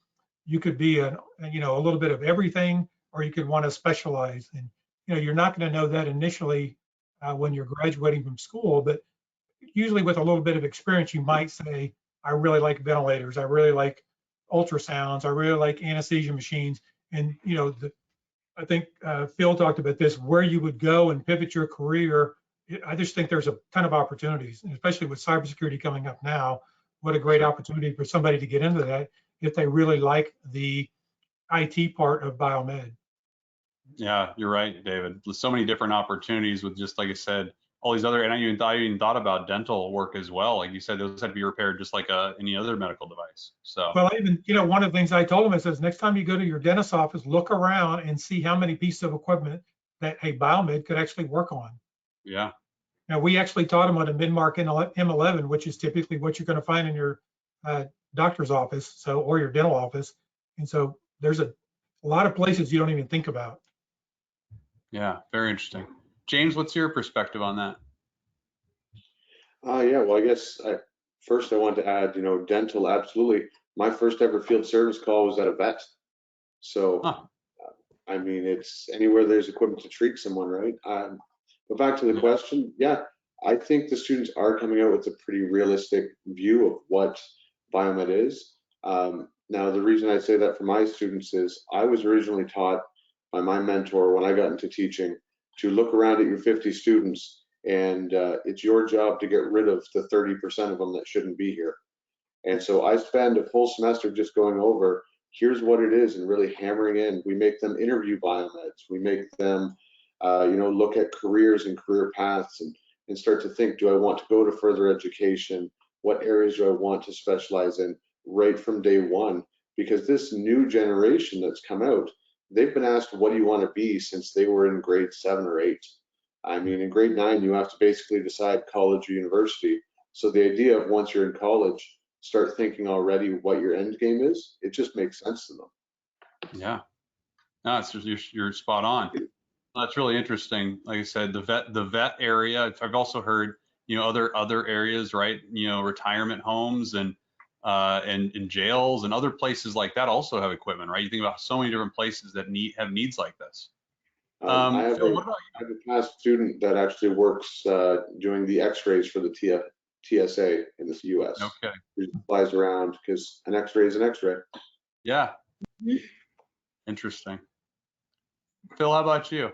you could be a little bit of everything, or you could want to specialize. And you're not going to know that initially when you're graduating from school, but usually with a little bit of experience, you might say, I really like ventilators, I really like ultrasounds, I really like anesthesia machines. And I think Phil talked about this, where you would go and pivot your career. I just think there's a ton of opportunities, and especially with cybersecurity coming up now. What a great opportunity for somebody to get into that if they really like the IT part of biomed. Yeah, you're right, David. There's so many different opportunities with, just like I said, all these other, and I even thought about dental work as well. Like you said, those had to be repaired just like any other medical device. So, well, even, one of the things I told him, I says, next time you go to your dentist's office, look around and see how many pieces of equipment that a biomed could actually work on. yeah. Now, we actually taught him on a Midmark M11, which is typically what you're going to find in your doctor's office, or your dental office. And so there's a lot of places you don't even think about. Yeah, very interesting. James, what's your perspective on that? Yeah, well, I guess first I want to add, dental, absolutely. My first ever field service call was at a vet. So, I mean, it's anywhere there's equipment to treat someone, right? But back to the question, yeah, I think the students are coming out with a pretty realistic view of what biomed is. Now, the reason I say that for my students is I was originally taught by my mentor when I got into teaching to look around at your 50 students, and it's your job to get rid of the 30% of them that shouldn't be here. And so I spend a full semester just going over, here's what it is, and really hammering in. We make them interview biomeds. We make them, look at careers and career paths, and start to think, do I want to go to further education? What areas do I want to specialize in right from day one? Because this new generation that's come out, they've been asked, what do you want to be, since they were in grade 7 or 8. I mean, in grade 9, you have to basically decide college or university. So the idea of once you're in college, start thinking already what your end game is, it just makes sense to them. Yeah, no, you're spot on. That's really interesting. Like I said, the vet area. I've also heard, other areas, right? Retirement homes and jails and other places like that also have equipment, right? You think about so many different places that have needs like this. I have Phil, what about I have a past student that actually works doing the X-rays for the TSA in the U.S. Okay. He flies around because an X-ray is an X-ray. Yeah. Interesting. Phil, how about you?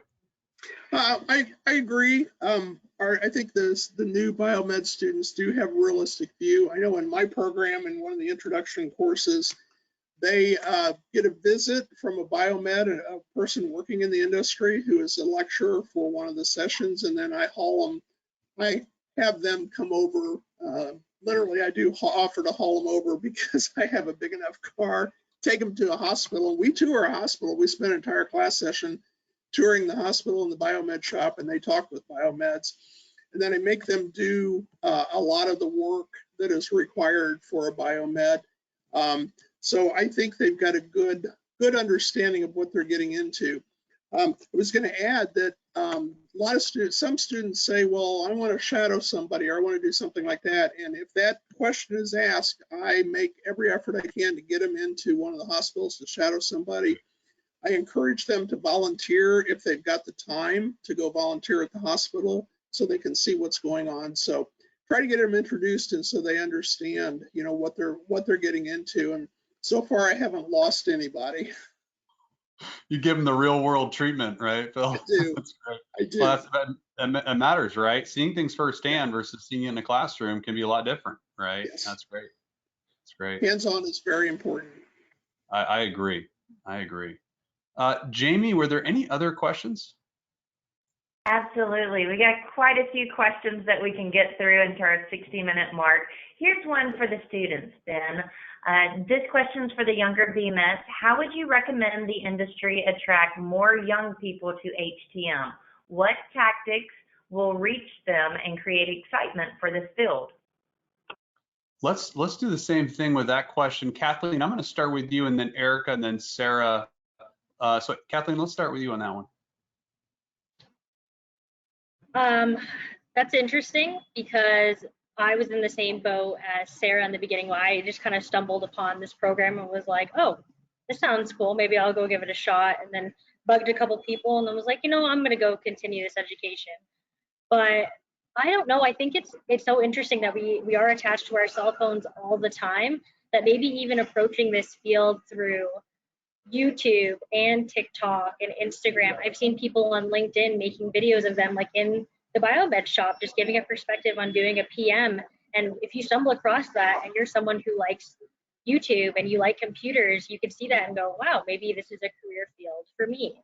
I agree. I think the new biomed students do have a realistic view. I know in my program, in one of the introduction courses, they get a visit from a biomed, a person working in the industry who is a lecturer for one of the sessions, and then I have them come over. Literally, I do offer to haul them over because I have a big enough car, take them to a hospital. We tour a hospital. We spend an entire class session touring the hospital and the biomed shop, and they talk with biomeds. And then I make them do a lot of the work that is required for a biomed. So I think they've got a good understanding of what they're getting into. I was going to add that some students say, well, I want to shadow somebody, or I want to do something like that. And if that question is asked, I make every effort I can to get them into one of the hospitals to shadow somebody. I encourage them to volunteer if they've got the time to go volunteer at the hospital so they can see what's going on. So try to get them introduced, and so they understand, what they're getting into. And so far, I haven't lost anybody. You give them the real world treatment, right, Phil? I do. That's great. I do. Well, that matters, right? Seeing things firsthand versus seeing it in a classroom can be a lot different, right? Yes. That's great. That's great. Hands-on is very important. I agree. Jamie, were there any other questions? Absolutely. We got quite a few questions that we can get through into our 60-minute mark. Here's one for the students, Ben. This question's for the younger Vmets. How would you recommend the industry attract more young people to HTM? What tactics will reach them and create excitement for this field? Let's do the same thing with that question. Kathleen, I'm going to start with you, and then Erica, and then Sarah. So Kathleen, let's start with you on that one. That's interesting because I was in the same boat as Sarah in the beginning. I just kind of stumbled upon this program and was like, oh, this sounds cool. Maybe I'll go give it a shot. And then bugged a couple people and then was like, you know, I'm going to go continue this education. But I don't know. I think it's so interesting that we are attached to our cell phones all the time, that maybe even approaching this field through YouTube and TikTok and Instagram. I've seen people on LinkedIn making videos of them like in the biomed shop, just giving a perspective on doing a PM. And if you stumble across that and you're someone who likes YouTube and you like computers, you can see that and go, wow, maybe this is a career field for me.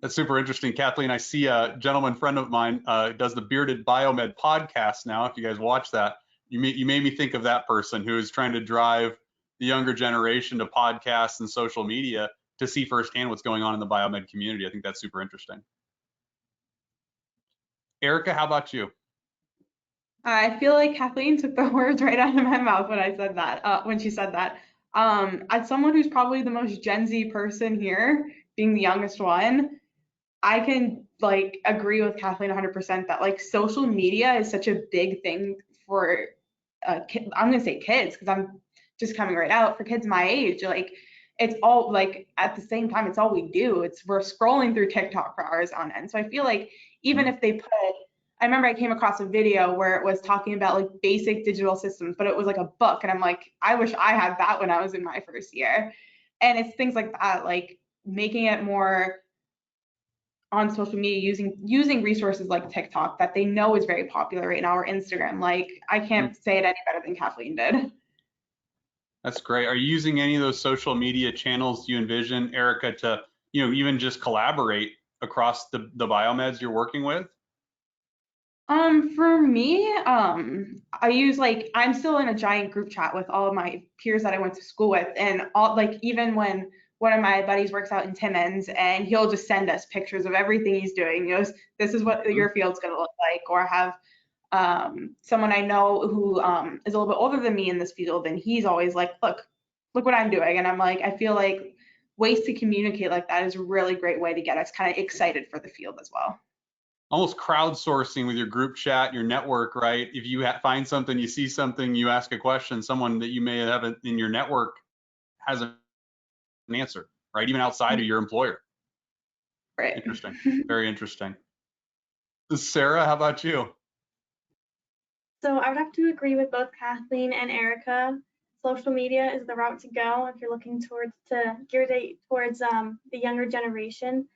That's super interesting, Kathleen. I see a gentleman friend of mine does the Bearded Biomed podcast now. If you guys watch that, you made me think of that person who is trying to drive the younger generation to podcasts and social media to see firsthand what's going on in the biomed community. I think that's super interesting. Erica, how about you? I feel like Kathleen took the words right out of my mouth when I said that, when she said that. As someone who's probably the most Gen Z person here, being the youngest one, I can like agree with Kathleen 100% that like social media is such a big thing for, I'm gonna say kids, because I'm just coming right out, for kids my age. Like it's all like at the same time, it's all we do. We're scrolling through TikTok for hours on end. So I feel like even if they put, I remember I came across a video where it was talking about like basic digital systems, but it was like a book. And I'm like, I wish I had that when I was in my first year. And it's things like that, like making it more on social media, using resources like TikTok that they know is very popular right now, or Instagram. Like I can't say it any better than Kathleen did. That's great. Are you using any of those social media channels you envision, Erica, to, you know, even just collaborate across the biomeds you're working with? For me, I use like, I'm still in a giant group chat with all of my peers that I went to school with, and all like even when one of my buddies works out in Timmins and he'll just send us pictures of everything he's doing. You know, this is what your field's gonna look like, or have someone I know who is a little bit older than me in this field, and he's always like, look what I'm doing. And I'm like, I feel like ways to communicate like that is a really great way to get us kind of excited for the field as well. Almost crowdsourcing with your group chat, your network, right? If you find something, you see something, you ask a question, someone that you may have in your network has an answer, right? Even outside of your employer. Right. Interesting. Very interesting. Sarah, how about you? So I would have to agree with both Kathleen and Erica. Social media is the route to go if you're looking towards the younger generation.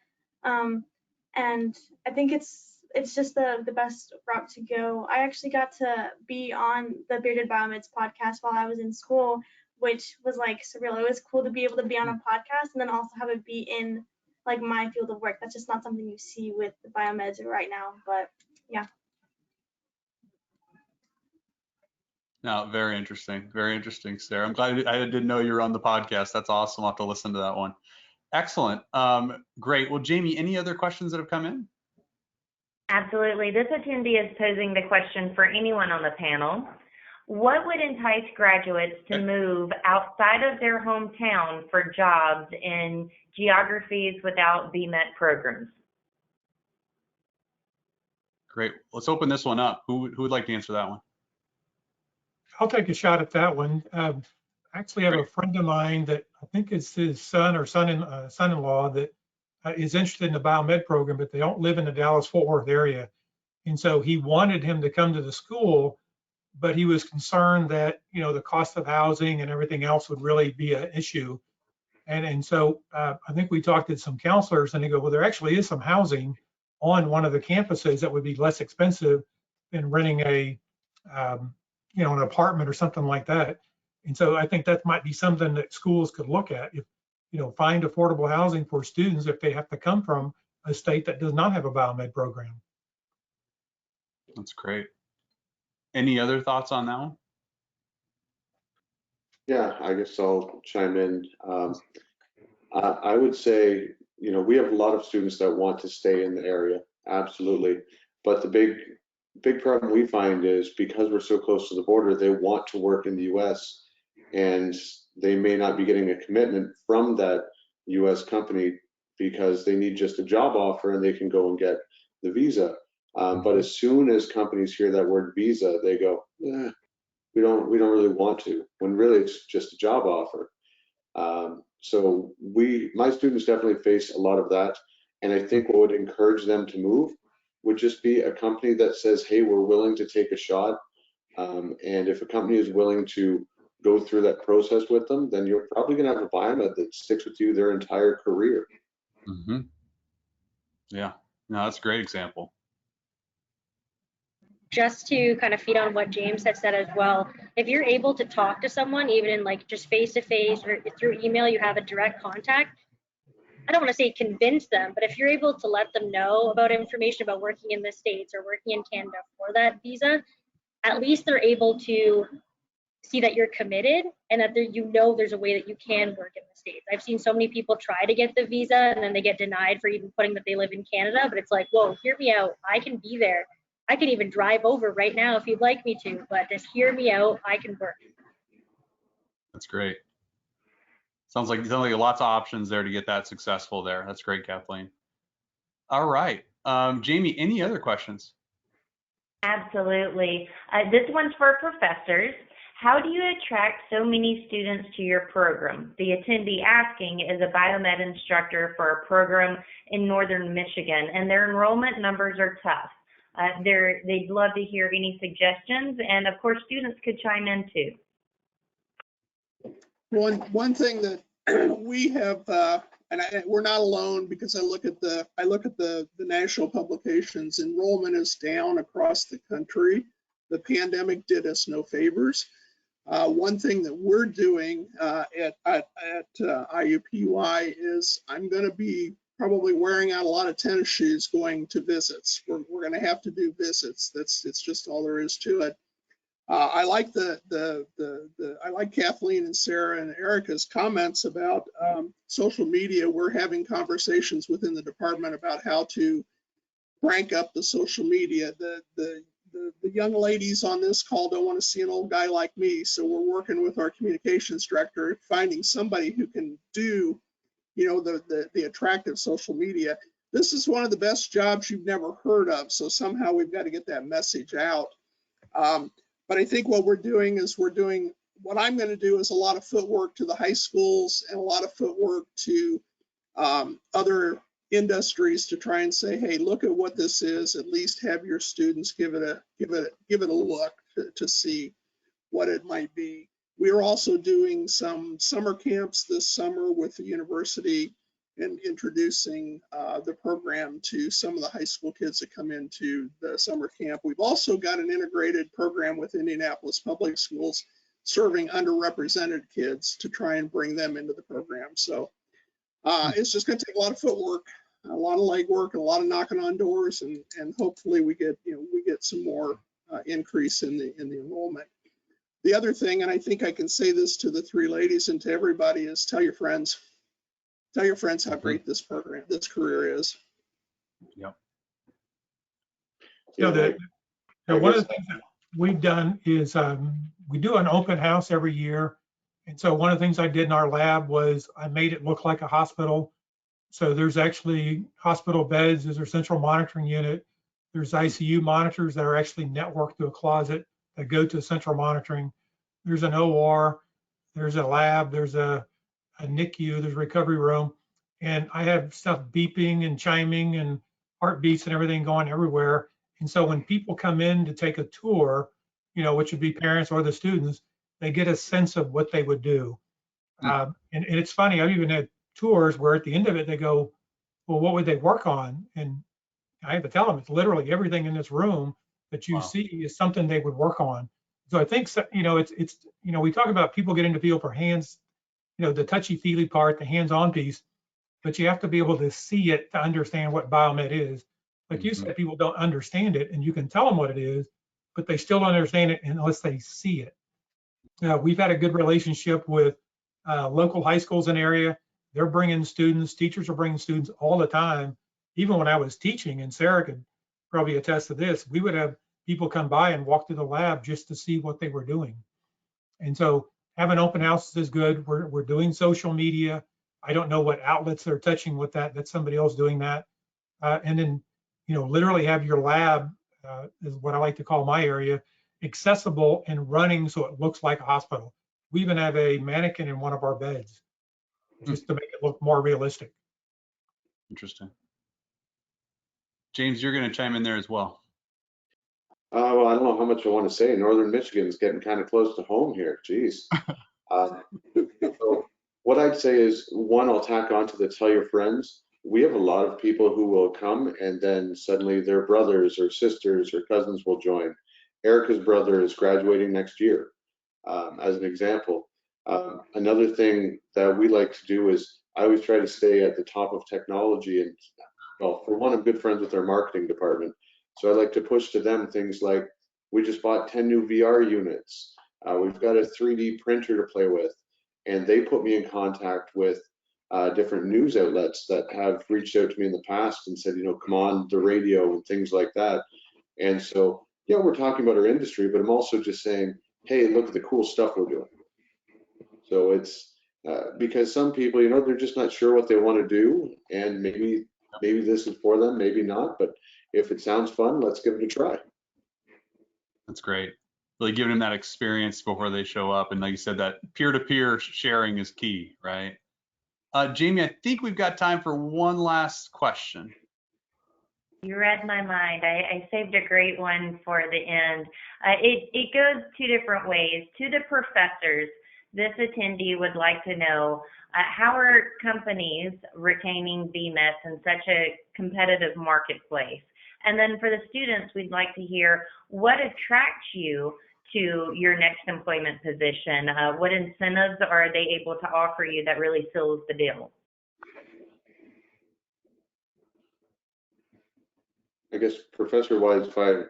And I think it's just the best route to go. I actually got to be on the Bearded Biomeds podcast while I was in school, which was like surreal. It was cool to be able to be on a podcast and then also have it be in like my field of work. That's just not something you see with the biomeds right now, but yeah. No, very interesting, Sarah. I'm glad I didn't know you were on the podcast. That's awesome. I'll have to listen to that one. Excellent. Great. Well, Jamie, any other questions that have come in? Absolutely. This attendee is posing the question for anyone on the panel. What would entice graduates to move outside of their hometown for jobs in geographies without Vmet programs? Great. Let's open this one up. Who would like to answer that one? I'll take a shot at that one. I actually have a friend of mine that I think it's his son or son-in-law that is interested in the biomed program, but they don't live in the Dallas-Fort Worth area. And so he wanted him to come to the school, but he was concerned that, you know, the cost of housing and everything else would really be an issue. And so I think we talked to some counselors and they go, well, there actually is some housing on one of the campuses that would be less expensive than renting a, you know, an apartment or something like that. And so I think that might be something that schools could look at. find affordable housing for students if they have to come from a state that does not have a biomed program. That's great. Any other thoughts on that one? Yeah, I guess I'll chime in. I would say, we have a lot of students that want to stay in the area, absolutely. But the big problem we find is because we're so close to the border, they want to work in the US, and they may not be getting a commitment from that US company because they need just a job offer and they can go and get the visa. But as soon as companies hear that word visa, they go, we don't really want to, when really it's just a job offer. So my students definitely face a lot of that. And I think what would encourage them to move would just be a company that says, hey, we're willing to take a shot. And if a company is willing to go through that process with them, then you're probably going to have a biomed that sticks with you their entire career. Mm-hmm. Yeah, no, that's a great example. Just to kind of feed on what James had said as well, if you're able to talk to someone, even in like just face-to-face or through email, you have a direct contact, I don't want to say convince them, but if you're able to let them know about information about working in the States or working in Canada for that visa, at least they're able to see that you're committed and that there's a way that you can work in the States. I've seen so many people try to get the visa and then they get denied for even putting that they live in Canada, but it's like, whoa, hear me out. I can be there. I can even drive over right now if you'd like me to, but just hear me out. I can work. That's great. Sounds like lots of options there to get that successful there. That's great, Kathleen. All right. Jamie, any other questions? Absolutely. This one's for professors. How do you attract so many students to your program? The attendee asking is a biomed instructor for a program in northern Michigan, and their enrollment numbers are tough. They'd love to hear any suggestions, and of course, students could chime in too. One thing that we have, we're not alone, because I look at the national publications. Enrollment is down across the country. The pandemic did us no favors. One thing that we're doing at IUPUI is I'm going to be probably wearing out a lot of tennis shoes going to visits. We're going to have to do visits. It's just all there is to it. I like I like Kathleen and Sarah and Erica's comments about social media. We're having conversations within the department about how to crank up the social media. The young ladies on this call don't want to see an old guy like me, so we're working with our communications director, finding somebody who can do, the attractive social media. This is one of the best jobs you've never heard of, so somehow we've got to get that message out. But I think what what I'm going to do is a lot of footwork to the high schools and a lot of footwork to other industries to try and say, hey, look at what this is. At least have your students give it a look to see what it might be. We are also doing some summer camps this summer with the university and introducing the program to some of the high school kids that come into the summer camp. We've also got an integrated program with Indianapolis Public Schools serving underrepresented kids to try and bring them into the program. So it's just going to take a lot of footwork, a lot of legwork, and a lot of knocking on doors, and hopefully we get some more increase in the enrollment. The other thing, and I think I can say this to the three ladies and to everybody, is tell your friends how great this career is. Yep. One of the things that we've done is we do an open house every year. And so one of the things I did in our lab was I made it look like a hospital. So there's actually hospital beds, there's our central monitoring unit. There's ICU monitors that are actually networked to a closet that go to central monitoring. There's an OR, there's a lab, there's a NICU, there's a recovery room. And I have stuff beeping and chiming and heartbeats and everything going everywhere. And so when people come in to take a tour, which would be parents or the students, they get a sense of what they would do. And it's funny, I've even had tours where at the end of it, they go, well, what would they work on? And I have to tell them it's literally everything in this room that you see is something they would work on. So I think, we talk about people getting to feel for hands, the touchy-feely part, the hands-on piece, but you have to be able to see it to understand what Biomet is. Like you said, people don't understand it, and you can tell them what it is, but they still don't understand it unless they see it. We've had a good relationship with local high schools in the area. They're bringing students, teachers are bringing students all the time. Even when I was teaching, and Sarah could probably attest to this, we would have people come by and walk through the lab just to see what they were doing. And so having open houses is good. We're doing social media. I don't know what outlets they're touching with that. That's somebody else doing that. And then, literally have your lab, is what I like to call my area, accessible and running so it looks like a hospital. We even have a mannequin in one of our beds just to make it look more realistic. Interesting. James, you're going to chime in there as well. Well, I don't know how much I want to say. Northern Michigan is getting kind of close to home here. Jeez. So what I'd say is, one, I'll tack on to the tell your friends. We have a lot of people who will come and then suddenly their brothers or sisters or cousins will join. Erica's brother is graduating next year, as an example. Another thing that we like to do is I always try to stay at the top of technology. And well, for one, I'm good friends with our marketing department. So I like to push to them things like, we just bought 10 new VR units. We've got a 3D printer to play with. And they put me in contact with different news outlets that have reached out to me in the past and said, come on the radio and things like that. And so, yeah, we're talking about our industry, but I'm also just saying, hey, look at the cool stuff we're doing. So it's because some people, they're just not sure what they want to do, and maybe this is for them, maybe not. But if it sounds fun, let's give it a try. That's great. Really giving them that experience before they show up. And like you said, that peer-to-peer sharing is key, right? Jamie, I think we've got time for one last question. You read my mind. I saved a great one for the end. It goes two different ways. To the professors, this attendee would like to know, how are companies retaining Vmets in such a competitive marketplace? And then for the students, we'd like to hear what attracts you to your next employment position. What incentives are they able to offer you that really seals the deal? I guess professor-wise,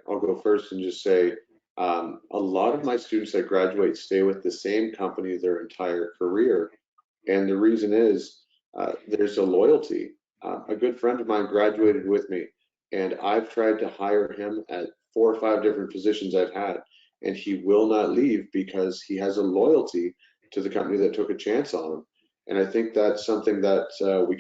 I'll go first and just say, a lot of my students that graduate stay with the same company their entire career. And the reason is there's a loyalty. A good friend of mine graduated with me, and I've tried to hire him at 4 or 5 different positions I've had, and he will not leave because he has a loyalty to the company that took a chance on him. And I think that's something that we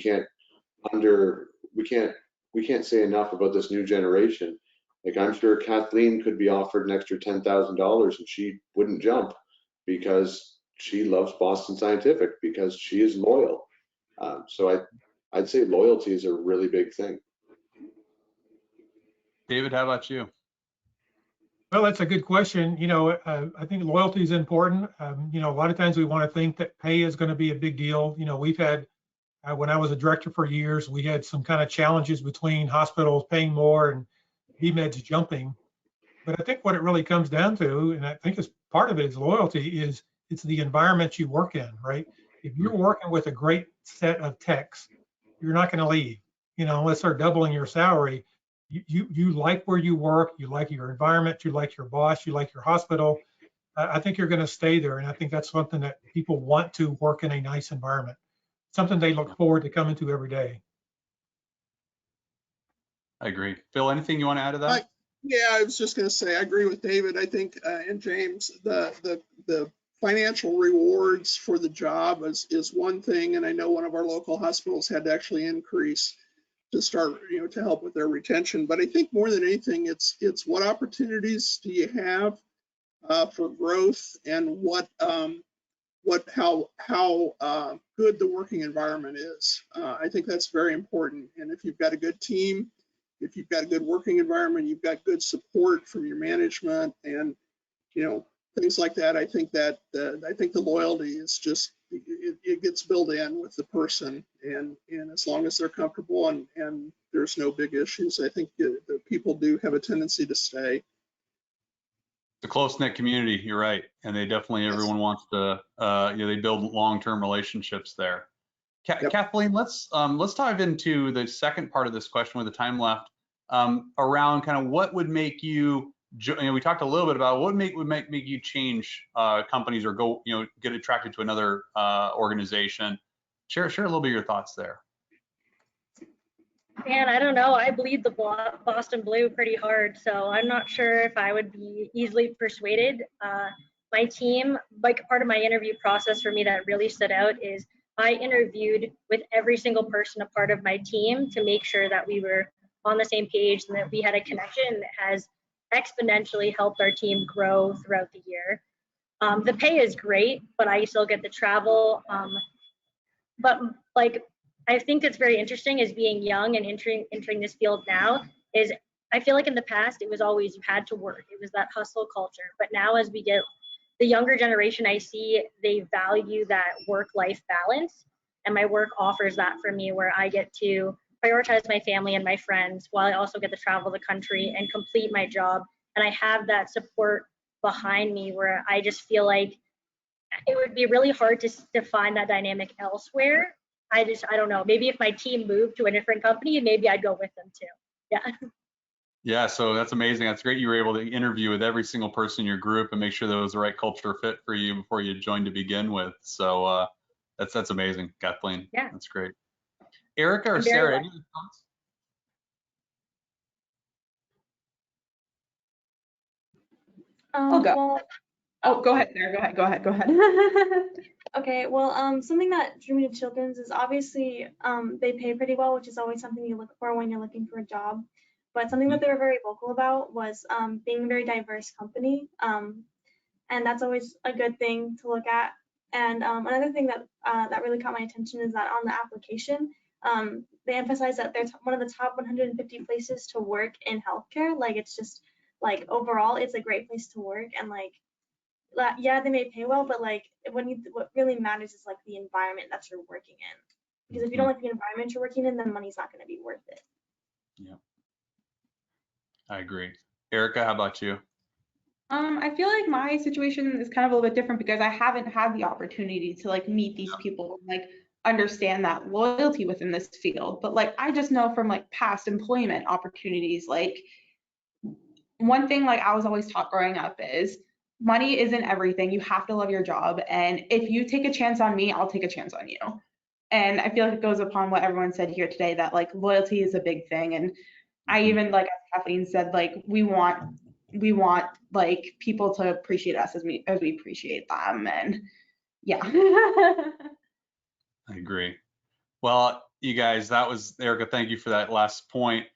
can't say enough about this new generation. Like, I'm sure Kathleen could be offered an extra $10,000 and she wouldn't jump because she loves Boston Scientific, because she is loyal. So I'd say loyalty is a really big thing. David, how about you? Well, that's a good question. I think loyalty is important. A lot of times we want to think that pay is going to be a big deal. We've had, when I was a director for years, we had some kind of challenges between hospitals paying more and Vmeds jumping. But I think what it really comes down to, and I think as part of it is loyalty, is it's the environment you work in, right? If you're working with a great set of techs, you're not going to leave, unless they're doubling your salary. You like where you work, you like your environment, you like your boss, you like your hospital. I think you're going to stay there. And I think that's something that people want to work in a nice environment, something they look forward to coming to every day. I agree. Phil, anything you want to add to that? Yeah, I was just going to say, I agree with David. I think, and James, the financial rewards for the job is one thing. And I know one of our local hospitals had to actually increase to start, to help with their retention. But I think more than anything, it's what opportunities do you have for growth, and how good the working environment is. I think that's very important. And if you've got a good team, if you've got a good working environment, you've got good support from your management, and things like that. I think the loyalty is just, it gets built in with the person, and as long as they're comfortable and there's no big issues, I think the people do have a tendency to stay. It's a close-knit community, you're right. And they definitely, everyone wants to, they build long-term relationships there. Yep. Kathleen, let's dive into the second part of this question with the time left, around kind of what would make you, we talked a little bit about what would make you change companies or go, get attracted to another organization. Share a little bit of your thoughts there. Man, I don't know. I bleed the Boston blue pretty hard, so I'm not sure if I would be easily persuaded. My team, like part of my interview process for me that really stood out is I interviewed with every single person a part of my team to make sure that we were on the same page and that we had a connection that has exponentially helped our team grow throughout the year. The pay is great, but I still get the travel. But like, I think it's very interesting as being young and entering this field now is I feel like in the past it was always you had to work. It was that hustle culture. But now as we get the younger generation, I see they value that work-life balance, and my work offers that for me where I get to prioritize my family and my friends while I also get to travel the country and complete my job. And I have that support behind me where I just feel like it would be really hard to find that dynamic elsewhere. I don't know. Maybe if my team moved to a different company, maybe I'd go with them too. Yeah. Yeah, so that's amazing. That's great. You were able to interview with every single person in your group and make sure that it was the right culture fit for you before you joined to begin with. So that's amazing, Kathleen. Yeah. That's great. Erica or Sarah, any thoughts? I'll go. Well, Oh, go ahead, Sarah. Go ahead. okay, well, something that drew me to Children's is obviously they pay pretty well, which is always something you look for when you're looking for a job. But something that they were very vocal about was being a very diverse company, and that's always a good thing to look at. And another thing that really caught my attention is that on the application, they emphasize that they're one of the top 150 places to work in healthcare. Like it's just like overall, it's a great place to work, and like yeah, they may pay well, but like what really matters is like the environment that you're working in. Because if you don't like the environment you're working in, then money's not going to be worth it. Yeah, I agree. Erica, how about you? I feel like my situation is kind of a little bit different because I haven't had the opportunity to like meet these people and like understand that loyalty within this field. But like I just know from like past employment opportunities, like one thing like I was always taught growing up is money isn't everything. You have to love your job. And if you take a chance on me, I'll take a chance on you. And I feel like it goes upon what everyone said here today, that like loyalty is a big thing. And I even, like as Kathleen said, like we want like people to appreciate us as we appreciate them. And yeah. I agree. Well, you guys, that was Erica. Thank you for that last point.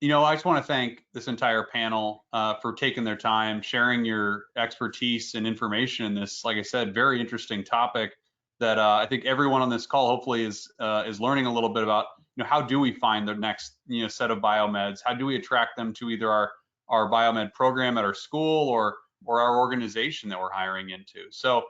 I just want to thank this entire panel for taking their time, sharing your expertise and information in this, like I said, very interesting topic that I think everyone on this call hopefully is learning a little bit about. How do we find the next set of biomeds? How do we attract them to either our biomed program at our school or our organization that we're hiring into? So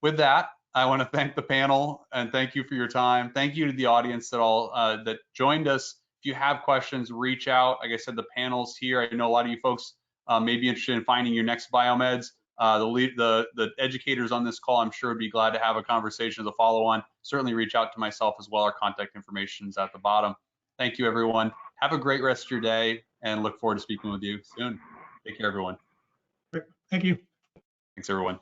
with that, I want to thank the panel and thank you for your time. Thank you to the audience that joined us. If you have questions, reach out. Like I said, the panel's here. I know a lot of you folks may be interested in finding your next biomeds. The educators on this call, I'm sure, would be glad to have a conversation as a follow-on. Certainly reach out to myself as well. Our contact information is at the bottom. Thank you, everyone. Have a great rest of your day and look forward to speaking with you soon. Take care, everyone. Thank you. Thanks, everyone.